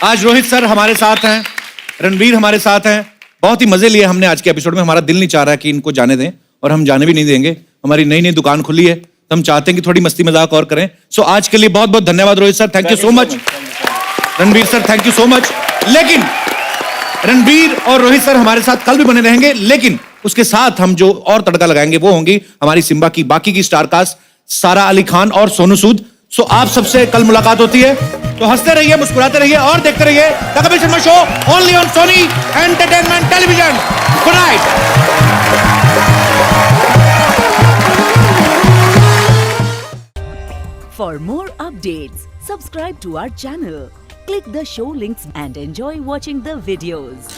आज रोहित सर हमारे साथ हैं, रणवीर हमारे साथ हैं। बहुत ही मजे लिए हमने आज के एपिसोड में। हमारा दिल नहीं चाह रहा कि इनको जाने दें, और हम जाने भी नहीं देंगे। हमारी नई नई दुकान खुली है, तो हम चाहते हैं कि थोड़ी मस्ती मजाक और करें। सो आज के लिए बहुत बहुत धन्यवाद Rohit sir, thank you so much. Ranveer sir, thank you so much. लेकिन रणवीर और रोहित सर हमारे साथ कल भी बने रहेंगे, लेकिन उसके साथ हम जो और तड़का लगाएंगे वो होंगी हमारी सिम्बा की बाकी की स्टार कास्ट, सारा अली खान और सोनू सूद। सो आप सबसे कल मुलाकात होती है। तो हंसते रहिए, मुस्कुराते रहिए और देखते रहिए the Kapil Sharma show, only on Sony entertainment television. Good night.
For more updates, subscribe to our channel, click the show links and enjoy watching the videos.